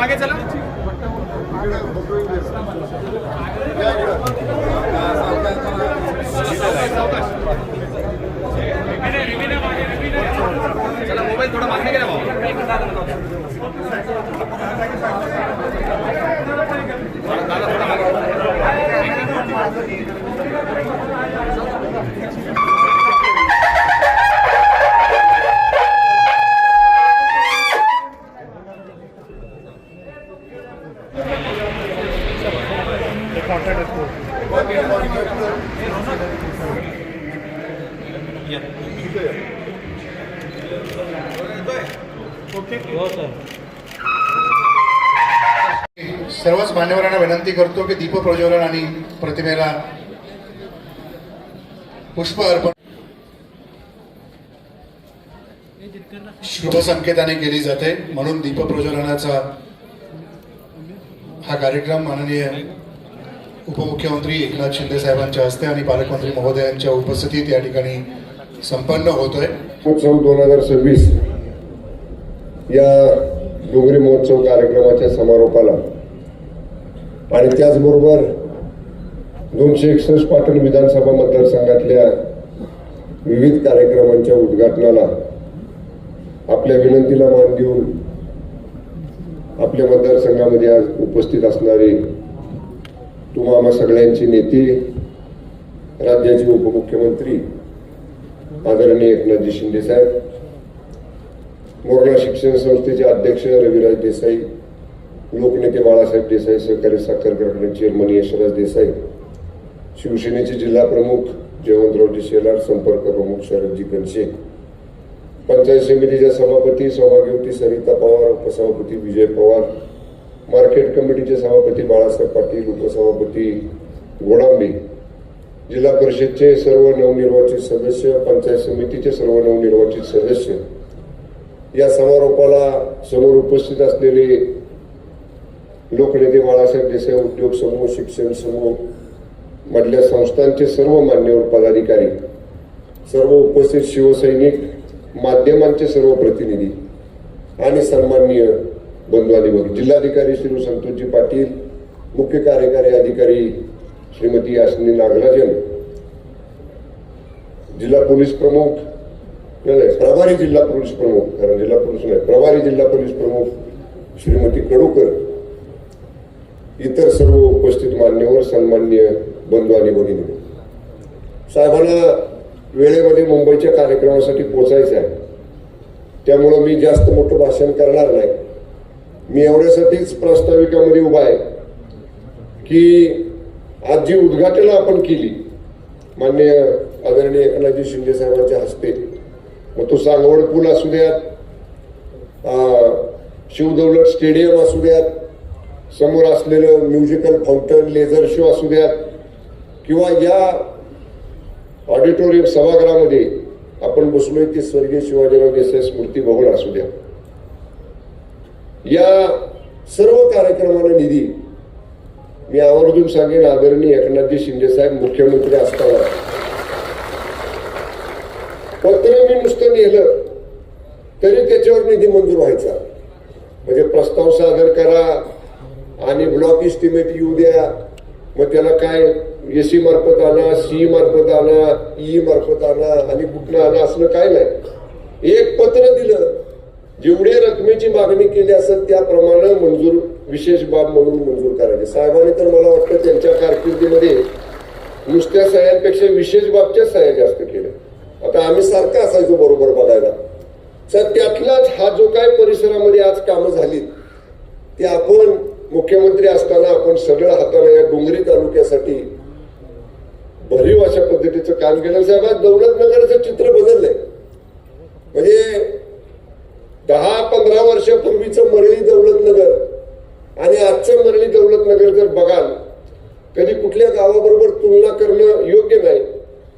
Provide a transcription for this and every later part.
मागे चला. चला मोबाईल थोडा मागे घ्या भाऊ. सर्वच मान्यवरांना विनंती करतो की दीप प्रज्वलन आणि प्रतिमेला पुष्प अर्पण शुभ संकेताने केली जाते. म्हणून दीप प्रज्वलनाचा हा कार्यक्रम माननीय उपमुख्यमंत्री एकनाथ शिंदे साहेबांच्या हस्ते आणि पालकमंत्री महोदयांच्या उपस्थितीत या ठिकाणी संपन्न होतोय. उत्सव 2026 या डोंगरी महोत्सव कार्यक्रमाच्या समारोपाला आणि त्याचबरोबर 261 पाटण विधानसभा मतदारसंघातल्या विविध कार्यक्रमांच्या उद्घाटनाला आपल्या विनंतीला मान देऊन आपल्या मतदारसंघामध्ये आज उपस्थित असणारे तुम्हा सगळ्यांची नेते, राज्याचे उपमुख्यमंत्री आदरणीय एकनाथजी शिंदे साहेब, मोरणा शिक्षण संस्थेचे अध्यक्ष रविराज देसाई, लोकनेते बाळासाहेब देसाई, सहकारी साखर कारखान्याचे चेअरमन यशराज देसाई, शिवसेनेचे जिल्हा प्रमुख जयवंतरावजी शेलार, संपर्क प्रमुख शरदजी कनशे, पंचायत समितीच्या सभापती सौभाग्यवती सरिता पवार, उपसभापती विजय पवार, मार्केट कमिटीचे सभापती बाळासाहेब पाटील, उपसभापती गोडांबे, जिल्हा परिषदचे सर्व नवनिर्वाचित सदस्य, पंचायत समितीचे सर्व नवनिर्वाचित सदस्य, या समारोपाला समोर उपस्थित असलेले लोकनेते बाळासाहेब देसाई उद्योग समूह, शिक्षण समूह मधल्या संस्थांचे सर्व मान्यवर पदाधिकारी, सर्व उपस्थित शिवसैनिक, माध्यमांचे सर्व प्रतिनिधी आणि सन्माननीय बंधू आणि भगिनी, जिल्हाधिकारी श्री संतोषजी पाटील, मुख्य कार्यकारी अधिकारी श्रीमती यास्मिनी नागराजन, जिल्हा पोलीस प्रमुख प्रभारी जिल्हा पोलीस प्रमुख, कारण जिल्हा पोलीस नाही, प्रभारी जिल्हा पोलीस प्रमुख श्रीमती कडूकर, इतर सर्व उपस्थित मान्यवर, सन्माननीय बंधू आणि भगिनी, साहेबांना वेळेमध्ये मुंबईच्या कार्यक्रमासाठी पोहोचायचं आहे. त्यामुळं मी जास्त मोठं भाषण करणार नाही. मी एवढ्यासाठीच प्रास्ताविकामध्ये उभा आहे की आज जी उद्घाटनं आपण केली माननीय आदरणीय एकनाथजी शिंदे साहेबांच्या हस्ते, मग तो सांगवड पूल असू द्यात, शिवदौलत स्टेडियम असू द्यात, समोर असलेलं म्युझिकल फाउंटन, लेझर शो असू द्यात, किंवा या ऑडिटोरियम सभागृहामध्ये आपण बसलोय ते स्वर्गीय शिवाजीराव देसाई स्मृती भवन असू द्या, या सर्व कार्यक्रमाला निधी मी आवर्जून सांगेन आदरणीय एकनाथजी शिंदे साहेब मुख्यमंत्री असताना पत्र मी नुसतं लिहिलं तरी त्याच्यावर निधी मंजूर व्हायचा. म्हणजे प्रस्ताव सादर करा आणि ब्लॉक इस्टिमेट येऊ द्या, मग त्याला काय एसी मार्फत आणा, सी मार्फत आणा, ई मार्फत आणा आणि कुठनं आणा, असलं काय नाही. एक पत्र दिलं, जेवढे रकमेची मागणी केली असेल त्याप्रमाणे मंजूर, विशेष बाब म्हणून मंजूर करायचे. साहेबांनी तर मला वाटतं त्यांच्या कारकिर्दीमध्ये नुसत्या सह्यांपेक्षा विशेष बाबच्या सह्या जास्त केल्या. आता आम्ही सारखं असायचो बरोबर बघायला. सर त्यातलाच हा जो काय परिसरामध्ये आज कामं झाली ते आपण मुख्यमंत्री असताना आपण सगळं हाताला या डोंगरी तालुक्यासाठी भरीव अशा पद्धतीचं काम केलं. साहेब आज दौलतनगरचं चित्र बदललंय. म्हणजे 10-15 वर्षापूर्वीचं मरळी दौलतनगर आणि आजचं मरळी दौलतनगर जर बघाल, कधी कुठल्या गावाबरोबर तुलना करणं योग्य नाही.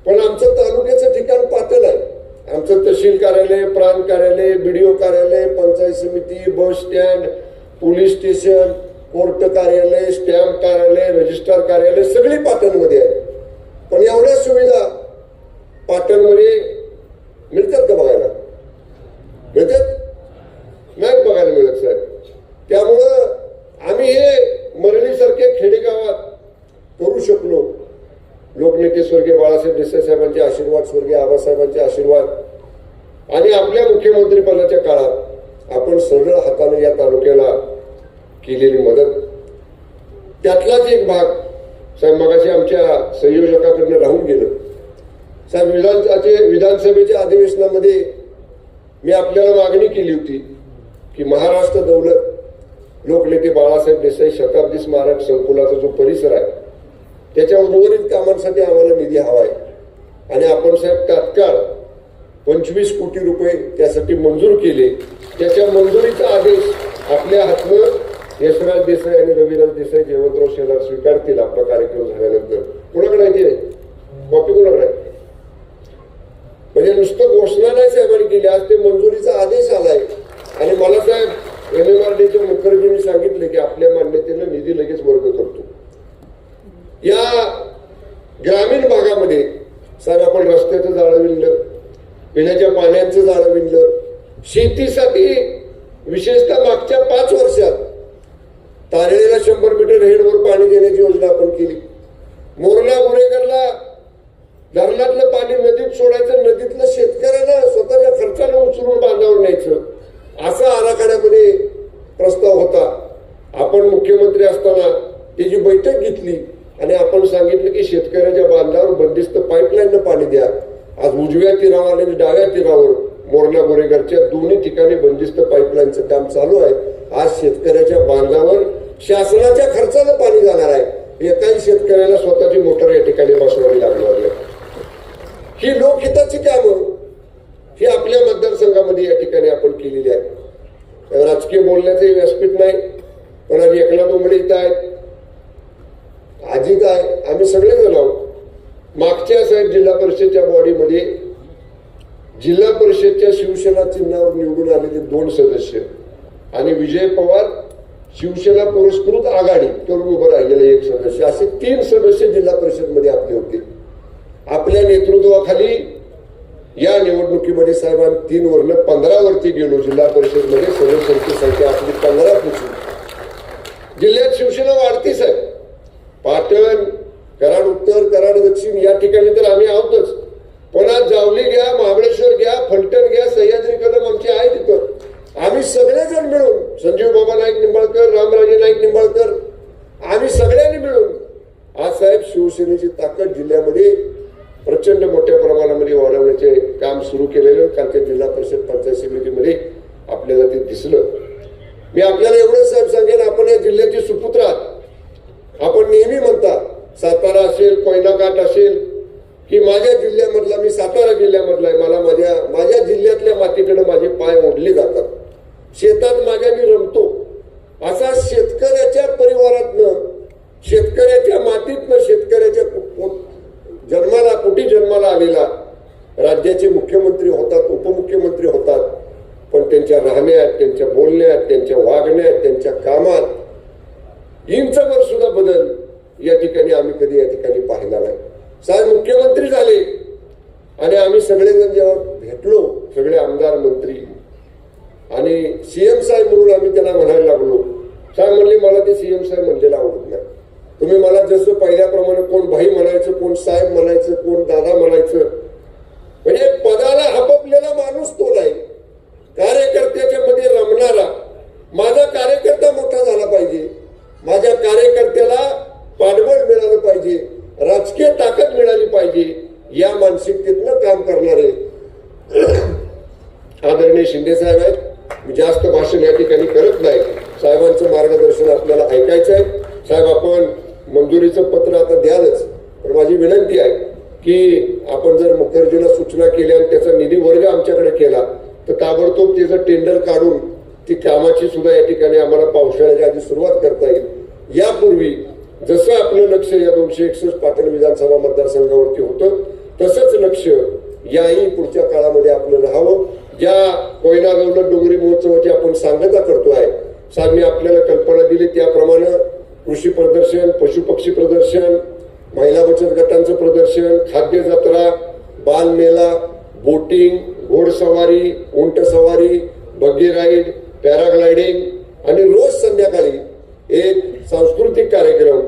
पण आमचं तालुक्याचं ठिकाण पातळ आहे. आमचं तहसील कार्यालय, प्रांत कार्यालय, बीडीओ कार्यालय, पंचायत समिती, bus stand, police station, court कार्यालय, स्टॅम्प कार्यालय, रजिस्ट्रार कार्यालय सगळी पाटणमध्ये आहे. पण एवढ्या सुविधा पाटणमध्ये मिळतात का बघायला? मिळतात? नाही बघायला मिळत साहेब. त्यामुळं देसाई साहेबांचे आशीर्वाद, स्वर्गीय आबासाहेबांचे आशीर्वाद आणि आपल्या मुख्यमंत्रीपदाच्या काळात आपण सरळ हाताने या तालुक्याला केलेली मदत, त्यातलाच एक भाग साहेब मगाशी आमच्या संयोजकाकडनं राहून गेलं. साहेब विधानसभेच्या अधिवेशनामध्ये मी आपल्याला मागणी केली होती की महाराष्ट्र दौलत लोकनेते बाळासाहेब देसाई शताब्दी स्मारक संकुलाचा जो परिसर आहे त्याच्या उर्वरित कामांसाठी आम्हाला निधी हवा आहे आणि आपण साहेब तात्काळ 25 कोटी रुपये त्यासाठी मंजूर केले. त्याच्या मंजुरीचा आदेश आपल्या हातनं यशराज देसाई आणि रविराज देसाई जयवंतराव शेलार स्वीकारतील आपला कार्यक्रम झाल्यानंतर. कोणाकडे आहे ते कॉपी कोणाकडे आहे? म्हणजे नुसतं घोषणा नाही साहेबांनी केली, आज ते मंजुरीचा आदेश आलाय आणि मला साहेब MMRDच्या मुखर्जींनी सांगितले की आपल्या मान्यतेनं निधी लगेच वर्ग करतो. या ग्रामीण भागामध्ये साहेब आपण रस्त्याचं जाळं विणलं, पिण्याच्या पाण्याचं जाळं विणलं, शेतीसाठी विशेषतः मागच्या 5 वर्षात तारळेला 100 मीटर हेडवर पाणी देण्याची योजना आपण केली. मोरणा गुन्हेगारला धरणातलं पाणी नदीत सोडायचं, नदीतलं शेतकऱ्यांना स्वतःच्या खर्चानं उचलून बांधावर न्यायचं, असा आराखड्यामध्ये प्रस्ताव होता. आपण मुख्यमंत्री असताना त्याची बैठक घेतली आणि आपण सांगितलं की शेतकऱ्याच्या बांधावर बंदिस्त पाईपलाईननं पाणी द्या. आज उजव्या तीरावर आणि डाव्या तीरावर मोरणा गोरेगावच्या दोन्ही ठिकाणी बंदिस्त पाईपलाईनचं काम चालू आहे. आज शेतकऱ्याच्या बांधावर शासनाच्या खर्चानं पाणी जाणार आहे. एकाही शेतकऱ्याला स्वतःची मोटर या ठिकाणी बसवावी लागणार नाही. ही लोकहिताची कामं ही आपल्या मतदारसंघामध्ये या ठिकाणी आपण केलेली आहे. राजकीय बोलण्याचे व्यासपीठ नाही, पण आज एकनाथ उमडे इथं आहेत, अजित आहे, आम्ही सगळेजण आहोत. मागच्या साहेब जिल्हा परिषदच्या बॉडीमध्ये जिल्हा परिषदच्या शिवसेना चिन्हावर निवडून आलेले 2 सदस्य आणि विजय पवार शिवसेना पुरस्कृत आघाडी करून उभं राहिलेले 1 सदस्य, असे 3 सदस्य जिल्हा परिषदमध्ये आपले होते. आपल्या नेतृत्वाखाली या निवडणुकीमध्ये साहेबांनी 3 वरनं 15 वरती गेलो. जिल्हा परिषदमध्ये सदस्यांची संख्या आपली 15 पोचली. जिल्ह्यात शिवसेना वाढतीच आहे. पाटण, कराड उत्तर, कराड दक्षिण या ठिकाणी तर आम्ही आहोतच, पण आज जावली घ्या, महाबळेश्वर घ्या, फलटण घ्या, सह्याद्री कदम आमचे आहे तिथं. आम्ही सगळेजण मिळून, संजीव बाबा नाईक निंबाळकर, रामराजे नाईक निंबाळकर, आम्ही सगळ्यांनी मिळून आज साहेब शिवसेनेची ताकद जिल्ह्यामध्ये प्रचंड मोठ्या प्रमाणामध्ये वाढवण्याचे काम सुरू केलेलं कालच्या जिल्हा परिषद पंचायत समितीमध्ये आपल्याला ते दिसलं. मी आपल्याला एवढं साहेब सांगेन, आपण या जिल्ह्याचे सुपुत्र आहात. आपण नेहमी म्हणता सातारा असेल, कोयनाकाठ असेल की माझ्या जिल्ह्यामधला, मी सातारा जिल्ह्यामधला आहे, मला माझ्या जिल्ह्यातल्या मातीकडे माझे पाय ओढले जातात, शेतात माझ्या मी रमतो. असा शेतकऱ्याच्या परिवारातनं, शेतकऱ्याच्या मातीतनं, शेतकऱ्याच्या पोटी जन्माला आलेला राज्याचे मुख्यमंत्री होतात, उपमुख्यमंत्री होतात, पण त्यांच्या राहण्यात, त्यांच्या बोलण्यात, त्यांच्या वागण्यात, त्यांच्या कामात इंचभर सुद्धा बदल या ठिकाणी आम्ही कधी या ठिकाणी पाहिला नाही. साहेब मुख्यमंत्री झाले आणि आम्ही सगळेजण जेव्हा भेटलो, सगळे आमदार मंत्री, आणि CM साहेब म्हणून आम्ही त्यांना म्हणायला लागलो. साहेब म्हणले मला ते CM साहेब म्हणलेलं आवडत नाही, तुम्ही मला जसं पहिल्याप्रमाणे कोण भाई म्हणायचं, कोण साहेब म्हणायचं, कोण दादा म्हणायचं. म्हणजे पदाला हपपलेला माणूस तो नाही, कार्यकर्त्याच्या मध्ये रमणारा. माझा कार्यकर्ता मोठा झाला पाहिजे, माझ्या कार्यकर्त्याला पाठबळ मिळालं पाहिजे, राजकीय ताकद मिळाली पाहिजे, या मानसिकतेतनं काम करणारे आदरणीय शिंदे साहेब आहेत. मी जास्त भाषण या ठिकाणी करत नाही, साहेबांचं मार्गदर्शन आपल्याला ऐकायचं आहे. साहेब आपण मंजुरीचं पत्र आता द्यालच, पण माझी विनंती आहे की आपण जर मुखर्जीला सूचना केल्या आणि त्याचा निधी वर्ग आमच्याकडे केला तर ताबडतोब त्याचं टेंडर काढून ती कामाची सुद्धा या ठिकाणी आम्हाला पावसाळ्याच्या आधी सुरुवात करता येईल. यापूर्वी जसं आपलं लक्ष या 261 पाटण विधानसभा मतदारसंघावरती होतं तसंच लक्ष याही पुढच्या काळामध्ये आपलं राहावं. ज्या कोयना दौलत डोंगरी महोत्सवाची आपण सांगता करतोय, साहेब मी आपल्याला कल्पना दिली त्याप्रमाणे कृषी प्रदर्शन, पशुपक्षी प्रदर्शन, महिला बचत गटांचं प्रदर्शन, खाद्य जत्रा, बालमेला, बोटिंग, घोडसवारी, उंट सवारी, बग्गी राईड, पॅराग्लायडिंग आणि रोज संध्याकाळी एक सांस्कृतिक कार्यक्रम.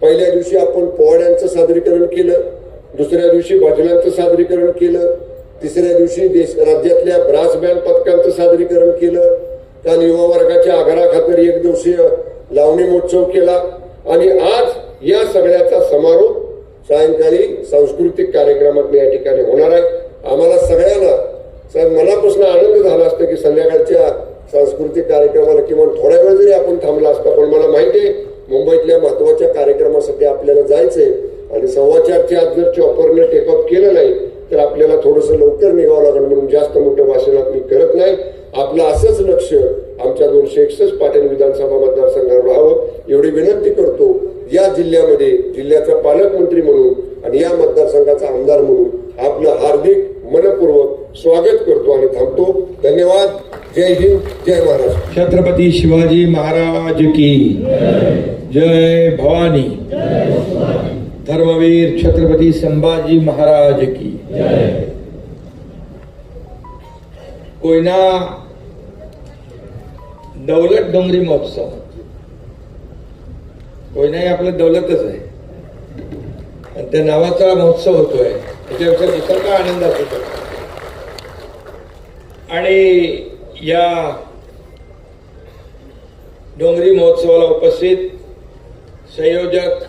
पहिल्या दिवशी आपण पोवाड्यांचं सादरीकरण केलं, दुसऱ्या दिवशी भजनांचं सादरीकरण केलं, तिसऱ्या दिवशी राज्यातल्या ब्रास बँड पथकांचं सादरीकरण केलं, काल युवा वर्गाच्या आग्रहाखातर एक दिवसीय लावणी महोत्सव केला आणि आज या सगळ्याचा समारोप सायंकाळी सांस्कृतिक कार्यक्रमात या ठिकाणी होणार आहे. आम्हाला सगळ्यांना साहेब मनापासून आनंद झाला असता की संध्याकाळच्या सांस्कृतिक कार्यक्रमाला किंवा थोड्या वेळ जरी आपण थांबला असता, पण मला माहिती आहे मुंबईतल्या महत्वाच्या कार्यक्रमासाठी आपल्याला जायचंय आणि 4:15च्या आज जर चॉपरने टेकअप केलं नाही तर आपल्याला थोडंसं लवकर निघावं लागेल, म्हणून जास्त मोठं भाषणात मी करत नाही. आपलं असंच लक्ष आमच्या 261 पाटण विधानसभा मतदारसंघावर राहावं एवढी विनंती करतो. या जिल्ह्यामध्ये जिल्ह्याचा पालकमंत्री म्हणून आणि या मतदारसंघाचा आमदार म्हणून आपलं हार्दिक मनपूर्वक स्वागत करतो आणि थांबतो. धन्यवाद. जय हिंद, जय महाराष्ट्र. छत्रपती शिवाजी महाराज की जय. भवानी. धर्मवीर छत्रपती संभाजी महाराज की कोयना दौलत डोंगरी महोत्सव. कोयना हे आपलं दौलतच आहे आणि त्या नावाचा महोत्सव होतोय, त्याच्यापेक्षा दुसरा काय आनंद असू शकतो. आणि या डोंगरी महोत्सवाला उपस्थित संयोजक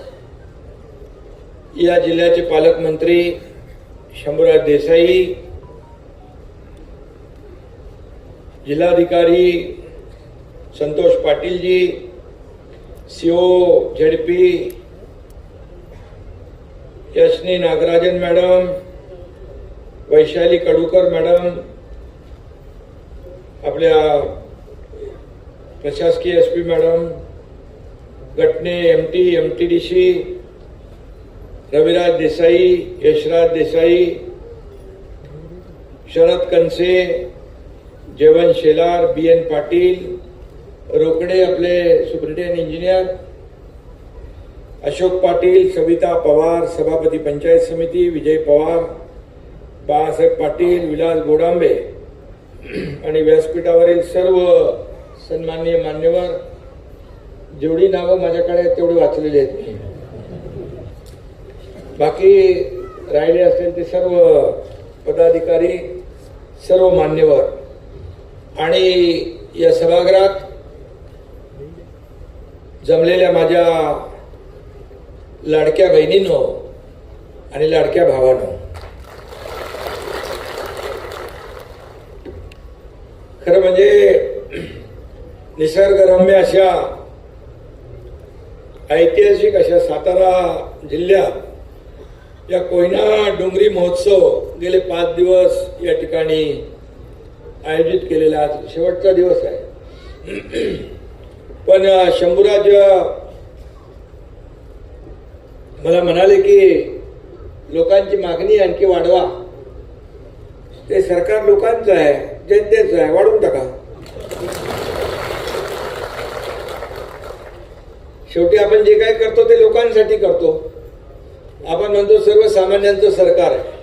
या जिल्ह्याचे पालकमंत्री शंभूराज देसाई, जिल्हाधिकारी संतोष पाटीलजी, CO ZP यशनी Nagarajan madam, Vaishali Kadukar madam, आपल्या प्रशासकीय SP madam, गटणे MTDC, Raviraj Desai, Yashraj Desai, Sharad Kanse, जेवण शेलार, BN पाटील, रोकडे आपले सुप्रिटेंडेंट इंजिनियर, अशोक पाटील, सविता पवार, सभापती पंचायत समिती, विजय पवार, बाळासाहेब पाटील, विलास गोडांबे आणि व्यासपीठावरील सर्व सन्माननीय मान्यवर. जेवढी नावं माझ्याकडे आहेत तेवढी वाचलेली आहेत मी. बाकी राहिले असतील ते सर्व पदाधिकारी, सर्व मान्यवर आणि या सभागृहात जमलेल्या माझ्या लाडक्या बहिणींनो आणि लाडक्या भावांनो, खरं म्हणजे निसर्गरम्य अशा ऐतिहासिक अशा सातारा जिल्ह्यात या कोयना डोंगरी महोत्सव गेले 5 दिवस या ठिकाणी आयोजित केलेला आज शेवटचा दिवस आहे. पण शंभूराज मला म्हणाले की लोकांची मागणी आणखी वाढवा. ते सरकार लोकांचं आहे, जनतेचं आहे, वाढवून टाका. शेवटी आपण जे काय करतो ते लोकांसाठी करतो. आपण म्हणतो सर्वसामान्यांचं सरकार आहे.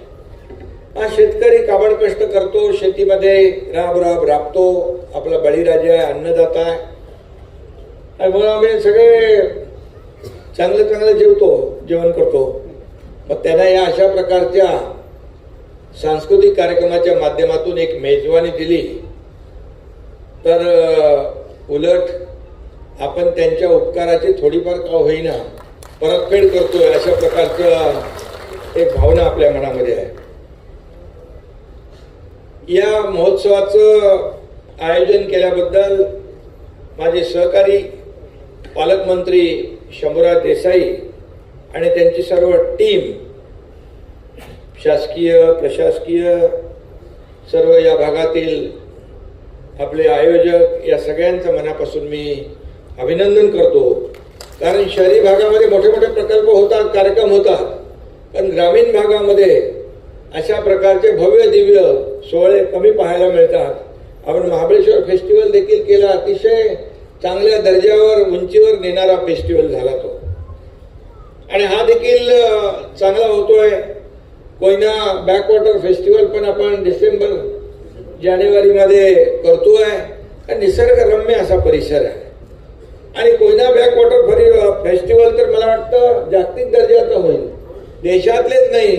हा शेतकरी काबाड कष्ट करतो, शेतीमध्ये राबतो, आपला बळीराजा आहे, अन्नदाता आहे आणि मग आम्ही सगळे चांगलं जेवण करतो. मग त्यांना या अशा प्रकारच्या सांस्कृतिक कार्यक्रमाच्या माध्यमातून एक मेजवानी दिली तर उलट आपण त्यांच्या उपकाराची थोडीफार का होईना परतफेड करतोय, अशा प्रकारचं एक भावना आपल्या मनामध्ये आहे. या महोत्सवाचं आयोजन केल्याबद्दल माझे सहकारी पालकमंत्री शंभूराज देसाई आणि त्यांची सर्व टीम, शासकीय प्रशासकीय सर्व या भागातील आपले आयोजक, या सगळ्यांचं मनापासून मी अभिनंदन करतो. कारण शहरी भागामध्ये मोठे मोठे प्रकल्प होतात, कार्यक्रम होतात, पण ग्रामीण भागामध्ये अशा प्रकारचे भव्य दिव्य सोहळे कमी पाहायला मिळतात. आपण महाबळेश्वर फेस्टिवल देखील केला, अतिशय चांगल्या दर्जावर उंचीवर नेणारा फेस्टिवल झाला तो, आणि हा देखील चांगला होतोय. कोयना बॅकवॉटर फेस्टिवल पण आपण डिसेंबर जानेवारीमध्ये करतोय. निसर्गरम्य असा परिसर आहे आणि कोयना बॅकवॉटर फेस्टिवल तर मला वाटतं जागतिक दर्जाचा होईल. देशातलेच नाही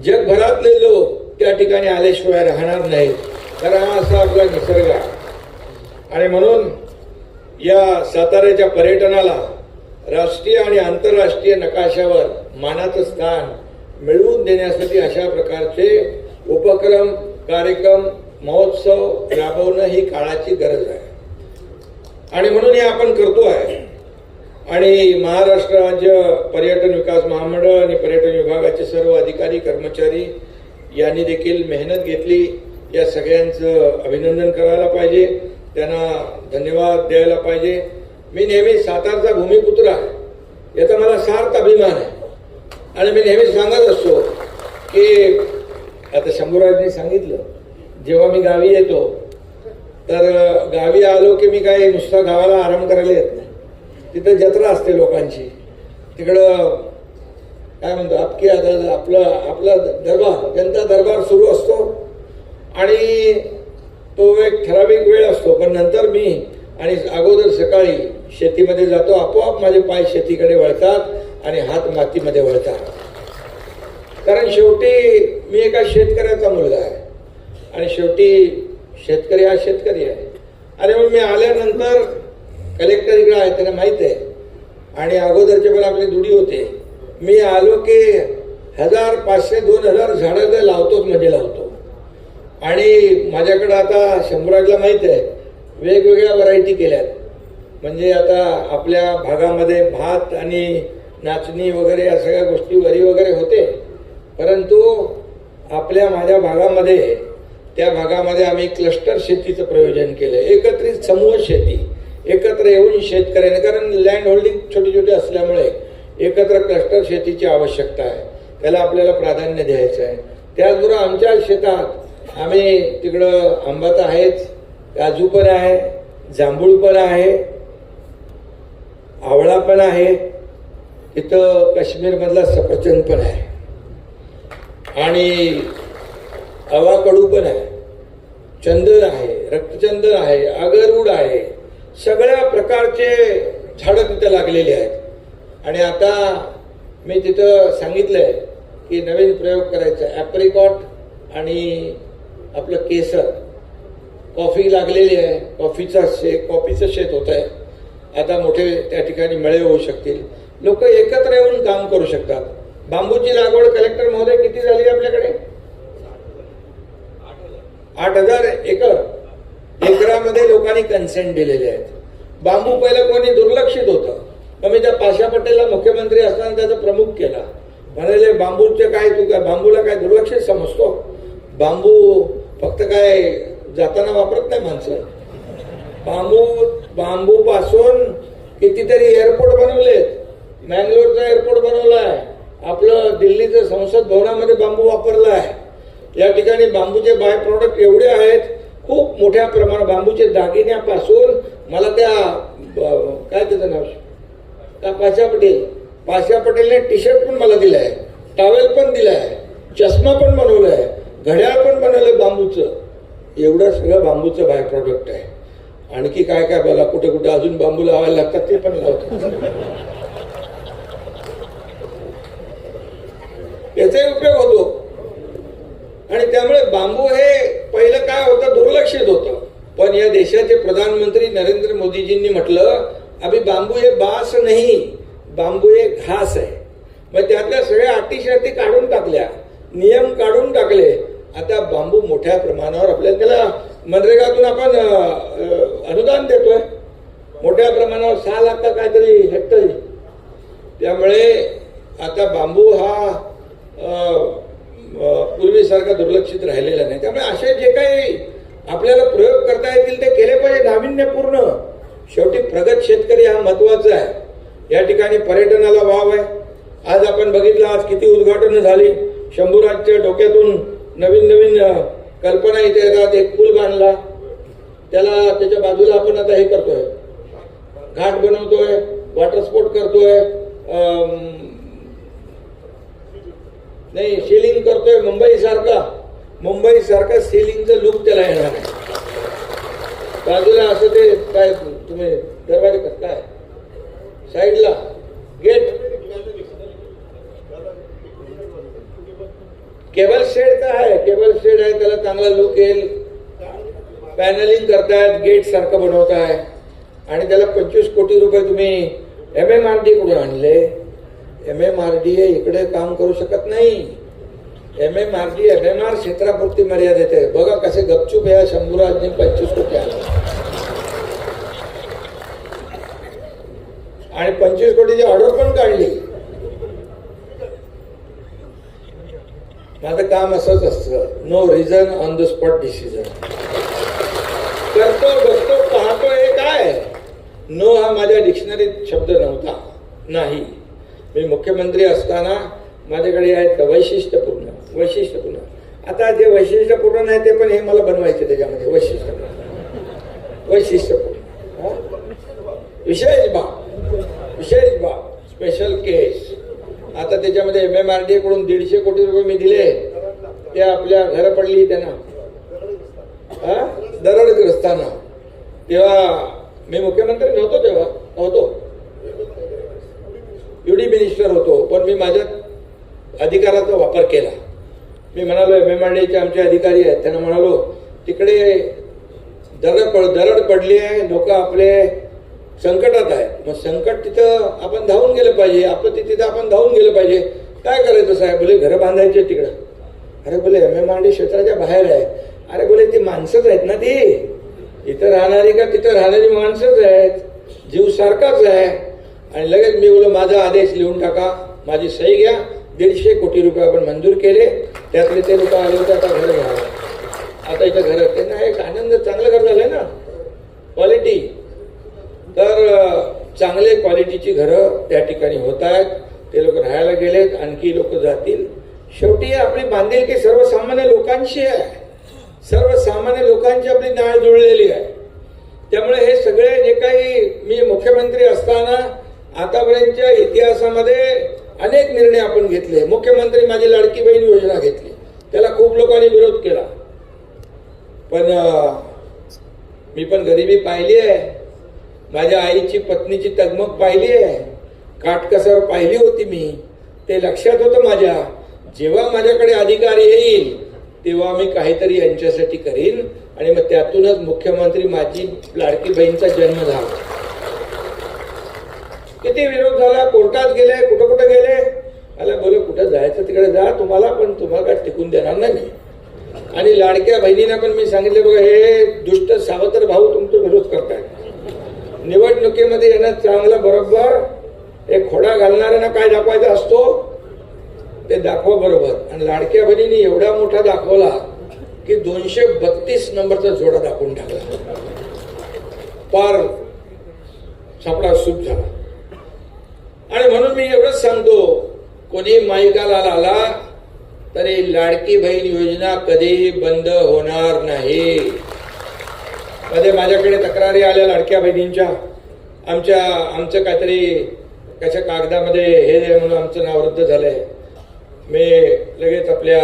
जगभरातले लोक त्या ठिकाणी आल्याशिवाय राहणार नाहीत, कारण हा असा आपला निसर्ग आहे. आणि म्हणून या साताऱ्याच्या पर्यटनाला राष्ट्रीय आणि आंतरराष्ट्रीय नकाशावर मानाचं स्थान मिळवून देण्यासाठी अशा प्रकारचे उपक्रम, कार्यक्रम, महोत्सव राबवणं ही काळाची गरज आहे. आणि म्हणून हे आपण करतो आहे. आणि महाराष्ट्र राज्य पर्यटन विकास महामंडळ आणि पर्यटन विभागाचे सर्व अधिकारी कर्मचारी यांनी देखील मेहनत घेतली. या सगळ्यांचं अभिनंदन करायला पाहिजे, त्यांना धन्यवाद द्यायला पाहिजे. मी नेहमी सातारचा भूमिपुत्र आहे याचा मला सार्थ अभिमान आहे. आणि मी नेहमी सांगत असतो की आता शंभूराजांनी सांगितलं, जेव्हा मी गावी येतो तर गावी आलो की मी काय नुसता गावाला आराम करायला येत नाही. तिथं जत्रा असते लोकांची, तिकडं काय म्हणतो आपला दरबार, जनता दरबार सुरू असतो आणि तो एक ठराविक वेळ असतो. पण नंतर मी आणि अगोदर सकाळी शेतीमध्ये जातो, आपोआप माझे पाय शेतीकडे वळतात आणि हात मातीमध्ये वळतात. कारण शेवटी मी एका शेतकऱ्याचा मुलगा आहे आणि शेवटी शेतकरी हा शेतकरी आहे. आणि मग मी आल्यानंतर कलेक्टर इकडे आहे, त्यांना माहीत आहे, आणि अगोदरचे पण आपली दुडी होते. मी आलो की 1000, 500, 2000 झाडं तर लावतोच म्हणजे लावतो. आणि माझ्याकडं आता शंभूराजला माहीत आहे वेगवेगळ्या व्हरायटी केल्यात. म्हणजे आता आपल्या भागामध्ये भात आणि नाचणी वगैरे या सगळ्या गोष्टी वरी वगैरे होते, परंतु माझ्या भागामध्ये त्या भागामध्ये आम्ही क्लस्टर शेतीचं प्रयोजन केलं. एकत्रित समूह शेती, एकत्र येऊन शेतकऱ्यांनी, कारण लँड होल्डिंग छोटी छोटी असल्यामुळे एकत्र क्लस्टर शेतीची आवश्यकता आहे, त्याला आपल्याला प्राधान्य द्यायचं आहे. त्याचबरोबर आमच्या शेतात आम्ही तिकडं आंबा तर आहेच, काजू पण आहे, जांभूळ पण आहे, आवळा पण आहे, तिथं काश्मीरमधला सफरचंद पण आहे आणि अवाकडू पण आहे, चंदन आहे, रक्तचंदन आहे, अगरूड आहे, सगळ्या प्रकारचे झाडं तिथं लागलेली आहेत. आणि आता मी तिथं सांगितलंय की नवीन प्रयोग करायचा, ॲप्रिकॉट आणि आपलं केसर, कॉफी लागलेली आहे, कॉफीचं शेत होत आहे. आता मोठे त्या ठिकाणी मेळे होऊ शकतील, लोक एकत्र येऊन काम करू शकतात. बांबूची लागवड कलेक्टर महोदय किती झाली आपल्याकडे? 8000 एकर. एकरामध्ये लोकांनी कन्सेंट दिलेले आहेत. बांबू पहिलं कोणी दुर्लक्षित होतं, मग मी त्या पाशा पटेलला मुख्यमंत्री असताना त्याचा प्रमुख केला. म्हणाले बांबूचे काय, तू काय बांबूला काय दुर्लक्षित समजतो? बांबू फक्त काय जाताना वापरत नाही माणसं. बांबू पासून कितीतरी एअरपोर्ट बनवलेत. मँगलोरचा एअरपोर्ट बनवलाय, आपलं दिल्लीचं संसद भवनामध्ये बांबू वापरला आहे. या ठिकाणी बांबूचे बाय प्रॉडक्ट एवढे आहेत, खूप मोठ्या प्रमाणात बांबूचे दागिन्यापासून मला त्या काय त्याचं नाव का पाशा पटेलने टी शर्ट पण मला दिलाय, टॉवेल पण दिलाय, चष्मा पण बनवलाय, घड्याळ पण बनवलंय बांबूचं. एवढं सगळं बांबूचं बाय प्रॉडक्ट आहे. आणखी काय काय बघा, कुठे कुठे अजून बांबू लावायला लागतात ते पण लावतात. याचाही उपयोग होतो. आणि त्यामुळे बांबू हे पहिलं काय होतं, दुर्लक्षित होतं. पण या देशाचे प्रधानमंत्री नरेंद्र मोदीजींनी म्हटलं, अभि बांबू हे बास नाही, बांबू हे घास आहे. मग त्यातल्या सगळ्या अटी शर्ती काढून टाकल्या, नियम काढून टाकले. आता बांबू मोठ्या प्रमाणावर आपल्याला, त्याला मनरेगातून आपण अनुदान देतोय मोठ्या प्रमाणावर, 6 लाख का काहीतरी हेक्टरी. त्यामुळे आता बांबू हा पूर्वीसारखा दुर्लक्षित राहिलेला नाही. त्यामुळे असे जे काही आपल्याला प्रयोग करता येतील ते केले पाहिजे, नाविन्यपूर्ण. शेवटी प्रगत शेतकरी हा महत्वाचा आहे. या ठिकाणी पर्यटनाला वाव आहे. आज आपण बघितलं, आज किती उद्घाटन झाली. शंभूराजच्या डोक्यातून नवीन नवीन कल्पना इथे येतात. एक पूल बांधला, त्याच्या बाजूला आपण आता हे करतोय, घाट बनवतोय, वॉटर स्पोर्ट करतोय, नाही सेलिंग करतोय. मुंबई सारखा सेलिंगचं लुक त्याला येणार आहे. बाजूला असं ते काय तुम्ही दरवाजे काय साईडला गेट केबल शेड तर आहे, केबल शेड आहे, त्याला चांगला लुक येईल, पॅनलिंग करतायत, गेट सारखं बनवताय आणि त्याला 25 कोटी रुपये तुम्ही MMRD कडून आणले. MMRD इकडे काम करू शकत नाही. MMRD MMR क्षेत्रापुरती मर्यादित आहे. बघा कसे गपचूप या शंभूराजने 25 कोटी आणले आणि 25 कोटीची ऑर्डर पण काढली. माझं काम असंच असतं, no reason on the spot decision. करतो बसतो पाहतो हे काय. नो हा माझ्या डिक्शनरीत शब्द नव्हता, नाही. मी मुख्यमंत्री असताना माझ्याकडे आहेत वैशिष्ट्यपूर्ण. आता जे वैशिष्ट्यपूर्ण नाही ते पण हे मला बनवायचे त्याच्यामध्ये वैशिष्ट्यपूर्ण विशेष बाब स्पेशल केस. आता त्याच्यामध्ये MMRD कडून 150 कोटी रुपये मी दिले. ते आपल्या घर पडली त्यांना दरडग्रस्तांना. तेव्हा मी मुख्यमंत्री नव्हतो, तेव्हा नव्हतो, UD मिनिस्टर होतो, पण मी माझ्या अधिकाराचा वापर केला. मी म्हणालो MMRDचे आमचे अधिकारी आहेत, त्यांना म्हणालो तिकडे दरड पडली आहे, लोक आपले संकटात आहेत, मग संकट तिथं आपण धावून गेलं पाहिजे, आपलं तिथं आपण धावून गेलं पाहिजे. काय करायचं साहेब? बोले घरं बांधायचे तिकडं. अरे बोले MMRD क्षेत्राच्या बाहेर आहे. अरे बोले ती माणसंच आहेत ना, ती इथं राहणारी का तिथं राहणारी माणसंच आहेत, जीव सारखाच आहे. आणि लगेच मी बोलो माझा आदेश लिहून टाका, माझी सही घ्या, 150 कोटी रुपये आपण मंजूर केले. त्यातले ते लोक आले होते, आता घर घ्यावं. आता इथं घर त्यांना एक आनंद, चांगलं घर झालंय ना, क्वालिटी. तर चांगले क्वालिटीची घरं त्या ठिकाणी होत आहेत. ते लोक राहायला गेलेत, आणखी लोक जातील. शेवटी आपली बांधिलकी सर्वसामान्य लोकांशी आहे, सर्वसामान्य लोकांची आपली नाळ जुळलेली आहे. त्यामुळे हे सगळे जे काही मी मुख्यमंत्री असताना आतापर्यंतच्या इतिहासामध्ये अनेक निर्णय आपण घेतले. मुख्यमंत्री माझी लाडकी बहीण योजना घेतली, त्याला खूप लोकांनी विरोध केला, पण मी पण गरिबी पाहिली आहे, माझ्या आईची पत्नीची तगमग पाहिली आहे, काटकसर पाहिली होती मी. ते लक्षात होतं माझ्या. जेव्हा माझ्याकडे अधिकार येईल तेव्हा मी काहीतरी यांच्यासाठी करीन. आणि मग त्यातूनच मुख्यमंत्री माझी लाडकी बहीणचा जन्म झाला. किती विरोध झाला, कोर्टात गेले, कुठं कुठं गेले. मला बोले कुठं जायचं तिकडे जा तुम्हाला, पण तुम्हाला काय टिकून देणार नाही. आणि लाडक्या बहिणींना पण मी सांगितले, बघा हे दुष्ट सावत्र भाऊ तुमचा विरोध करताय, निवडणुकीमध्ये यांना चांगलं बरोबर एक खोडा घालणाऱ्यांना काय दाखवायचा असतो ते दाखवा बरोबर. आणि लाडक्या बहिणींनी एवढा मोठा दाखवला की 232 नंबरचा जोडा दाखवून टाकला, पार सापडा सूप झाला. आणि म्हणून मी एवढंच सांगतो, कोणी माईकाला आला तरी लाडकी बहीण योजना कधी बंद होणार नाही. मध्ये माझ्याकडे तक्रारी आल्या लाडक्या बहिणींच्या, आमचं काहीतरी कशा कागदामध्ये हे म्हणून आमचं नाव रद्द झालंय. मी लगेच आपल्या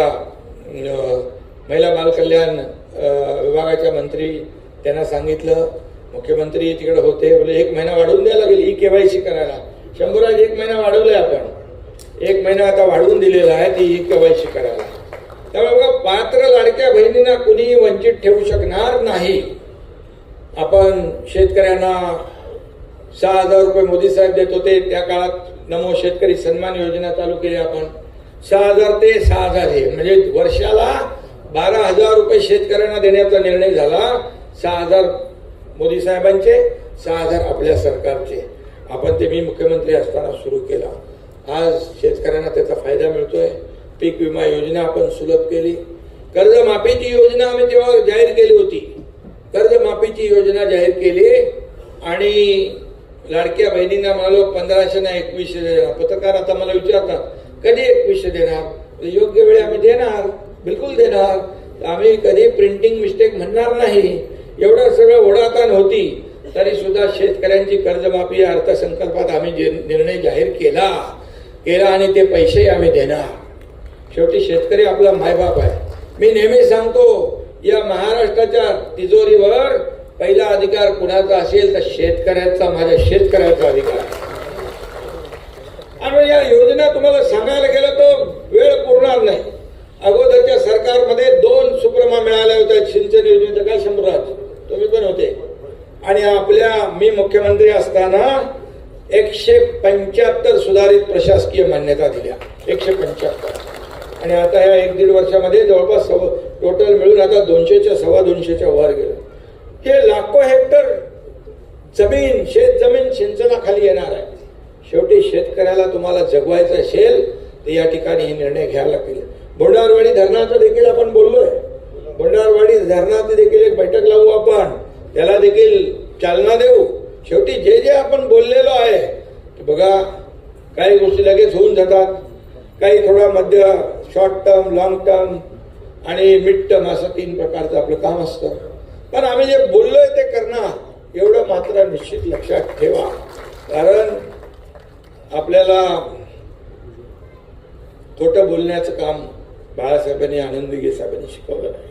महिला बाल कल्याण विभागाच्या मंत्री त्यांना सांगितलं, मुख्यमंत्री तिकडे होते, बोले 1 महिना वाढवून द्यायला लागेल EKYC करायला. शंभूराज 1 महिना वाढवलाय आपण, 1 महिना आता वाढवून दिलेला आहे ती EKYC करायला. त्यामुळे बघा पात्र लाडक्या बहिणींना कुणी वंचित ठेवू शकणार नाही. आपण शेतकऱ्यांना 6,000 रुपये मोदी साहेब देत होते, त्या काळात नमो शेतकरी सन्मान योजना चालू केली आपण. 6,000 ते 6,000 हे म्हणजे वर्षाला 12,000 रुपये शेतकऱ्यांना देण्याचा निर्णय झाला. 6,000 मोदी साहेबांचे, 6,000 आपल्या सरकारचे. आपण ते मी मुख्यमंत्री असताना सुरू केला. आज शेतकऱ्यांना त्याचा फायदा मिळतोय. पीक विमा योजना आपण सुलभ केली. कर्जमाफीची योजना आम्ही तेव्हा जाहीर केली होती, कर्जमाफीची योजना जाहीर केली. आणि लाडक्या बहिणींना म्हणालो 1,500 ना 2,100 देणार. पत्रकार आता मला विचारतात कधी 2,100 देणार? योग्य वेळी आम्ही देणार, बिलकुल देणार. आम्ही कधी प्रिंटिंग मिस्टेक म्हणणार नाही. एवढं सगळं ओढाताण होती तरी सुद्धा शेतकऱ्यांची कर्जमाफी अर्थसंकल्पात आम्ही निर्णय जाहीर केला आणि ते पैसे आम्ही देणार. शेवटी शेतकरी आपला मायबाप आहे. मी नेहमी सांगतो, या महाराष्ट्राच्या तिजोरीवर पहिला अधिकार कुणाचा असेल तर शेतकऱ्याचा, माझ्या शेतकऱ्याचा अधिकार. आणि या योजना तुम्हाला सांगायला गेलं तर वेळ पुरणार नाही. अगोदर जमा मिळाल्या होत्या सिंचन योजनेचं, काय शंभराज तुम्ही पण होते. आणि मी मुख्यमंत्री असताना 175 सुधारित प्रशासकीय मान्यता दिल्या, 175. आणि आता ह्या 1-1.5 वर्षामध्ये जवळपास टोटल मिळून आता 200च्या 225च्या वर गेलं. हे लाखो हेक्टर जमीन, शेत जमीन सिंचनाखाली येणार आहे. शेवटी शेतकऱ्याला तुम्हाला जगवायचं असेल तर या ठिकाणी हे निर्णय घ्यायला लागतील. बोंडारवाडी धरणाचं देखील आपण बोललोय. बोंडारवाडी धरणाची देखील एक बैठक लावू आपण, त्याला देखील चालना देऊ. शेवटी जे जे आपण बोललेलो आहे की बघा, काही गोष्टी लगेच होऊन जातात, काही थोडा शॉर्ट टर्म, लॉंग टर्म आणि मिड टर्म असं 3 प्रकारचं आपलं काम असतं. पण आम्ही जे बोललोय ते करणार एवढं मात्र निश्चित लक्षात ठेवा. कारण आपल्याला खोटं बोलण्याचं काम बाळासाहेबांनी, आनंदीगे साहेबांनी शिकवलं नाही.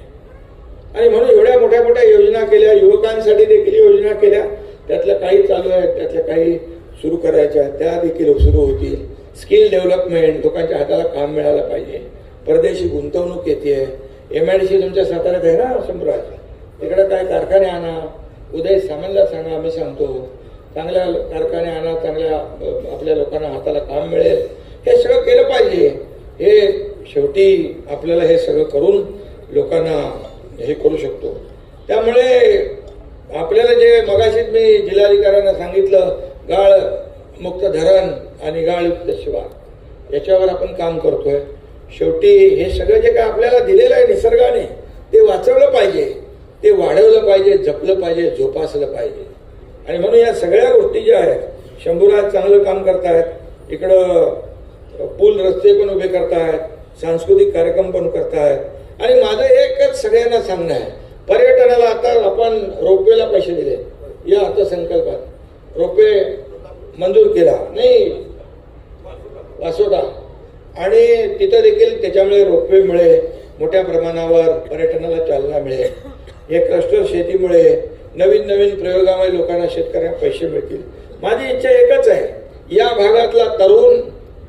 आणि म्हणून एवढ्या मोठ्या मोठ्या योजना केल्या, युवकांसाठी देखील योजना केल्या. त्यातल्या काही चालू आहेत, त्यातल्या काही सुरू करायच्या, त्या देखील सुरू होतील. स्किल डेव्हलपमेंट, लोकांच्या हाताला काम मिळालं पाहिजे. परदेशी गुंतवणूक येते. MIDC तुमच्या साताऱ्यात आहे ना शंभराज, तिकडे काय कारखाने आणा. उदय सामंतला सांगा, आम्ही सांगतो चांगल्या कारखाने आणा, चांगल्या आपल्या लोकांना हाताला काम मिळेल. हे सगळं केलं पाहिजे. हे शेवटी आपल्याला हे सगळं करून लोकांना हे करू शकतो. त्यामुळे आपल्याला जे मगाशीच मी जिल्हाधिकाऱ्यांना सांगितलं, गाळ मुक्त धरण आणि गाळयुक्त शिवार, याच्यावर आपण काम करतोय. शेवटी हे सगळं जे काय आपल्याला दिलेलं आहे निसर्गाने, ते वाचवलं पाहिजे, ते वाढवलं पाहिजे, जपलं पाहिजे, जोपासलं पाहिजे. आणि म्हणून या सगळ्या गोष्टी ज्या आहेत, शंभूराज चांगलं काम करतायत. इकडं पूल रस्ते पण उभे करतायत, सांस्कृतिक कार्यक्रम पण करतायत. आणि माझं एकच सगळ्यांना सांगणं आहे, पर्यटनाला आता आपण रोपवेला पैसे दिले या अर्थसंकल्पात. रोपवे मंजूर केला नाही वासोटा, आणि तिथं देखील त्याच्यामुळे रोपवेमुळे मोठ्या प्रमाणावर पर्यटनाला चालना मिळेल. हे क्लस्टर शेतीमुळे नवीन नवीन प्रयोगामुळे लोकांना, शेतकऱ्यांना पैसे मिळतील. माझी इच्छा एकच आहे, या भागातला तरुण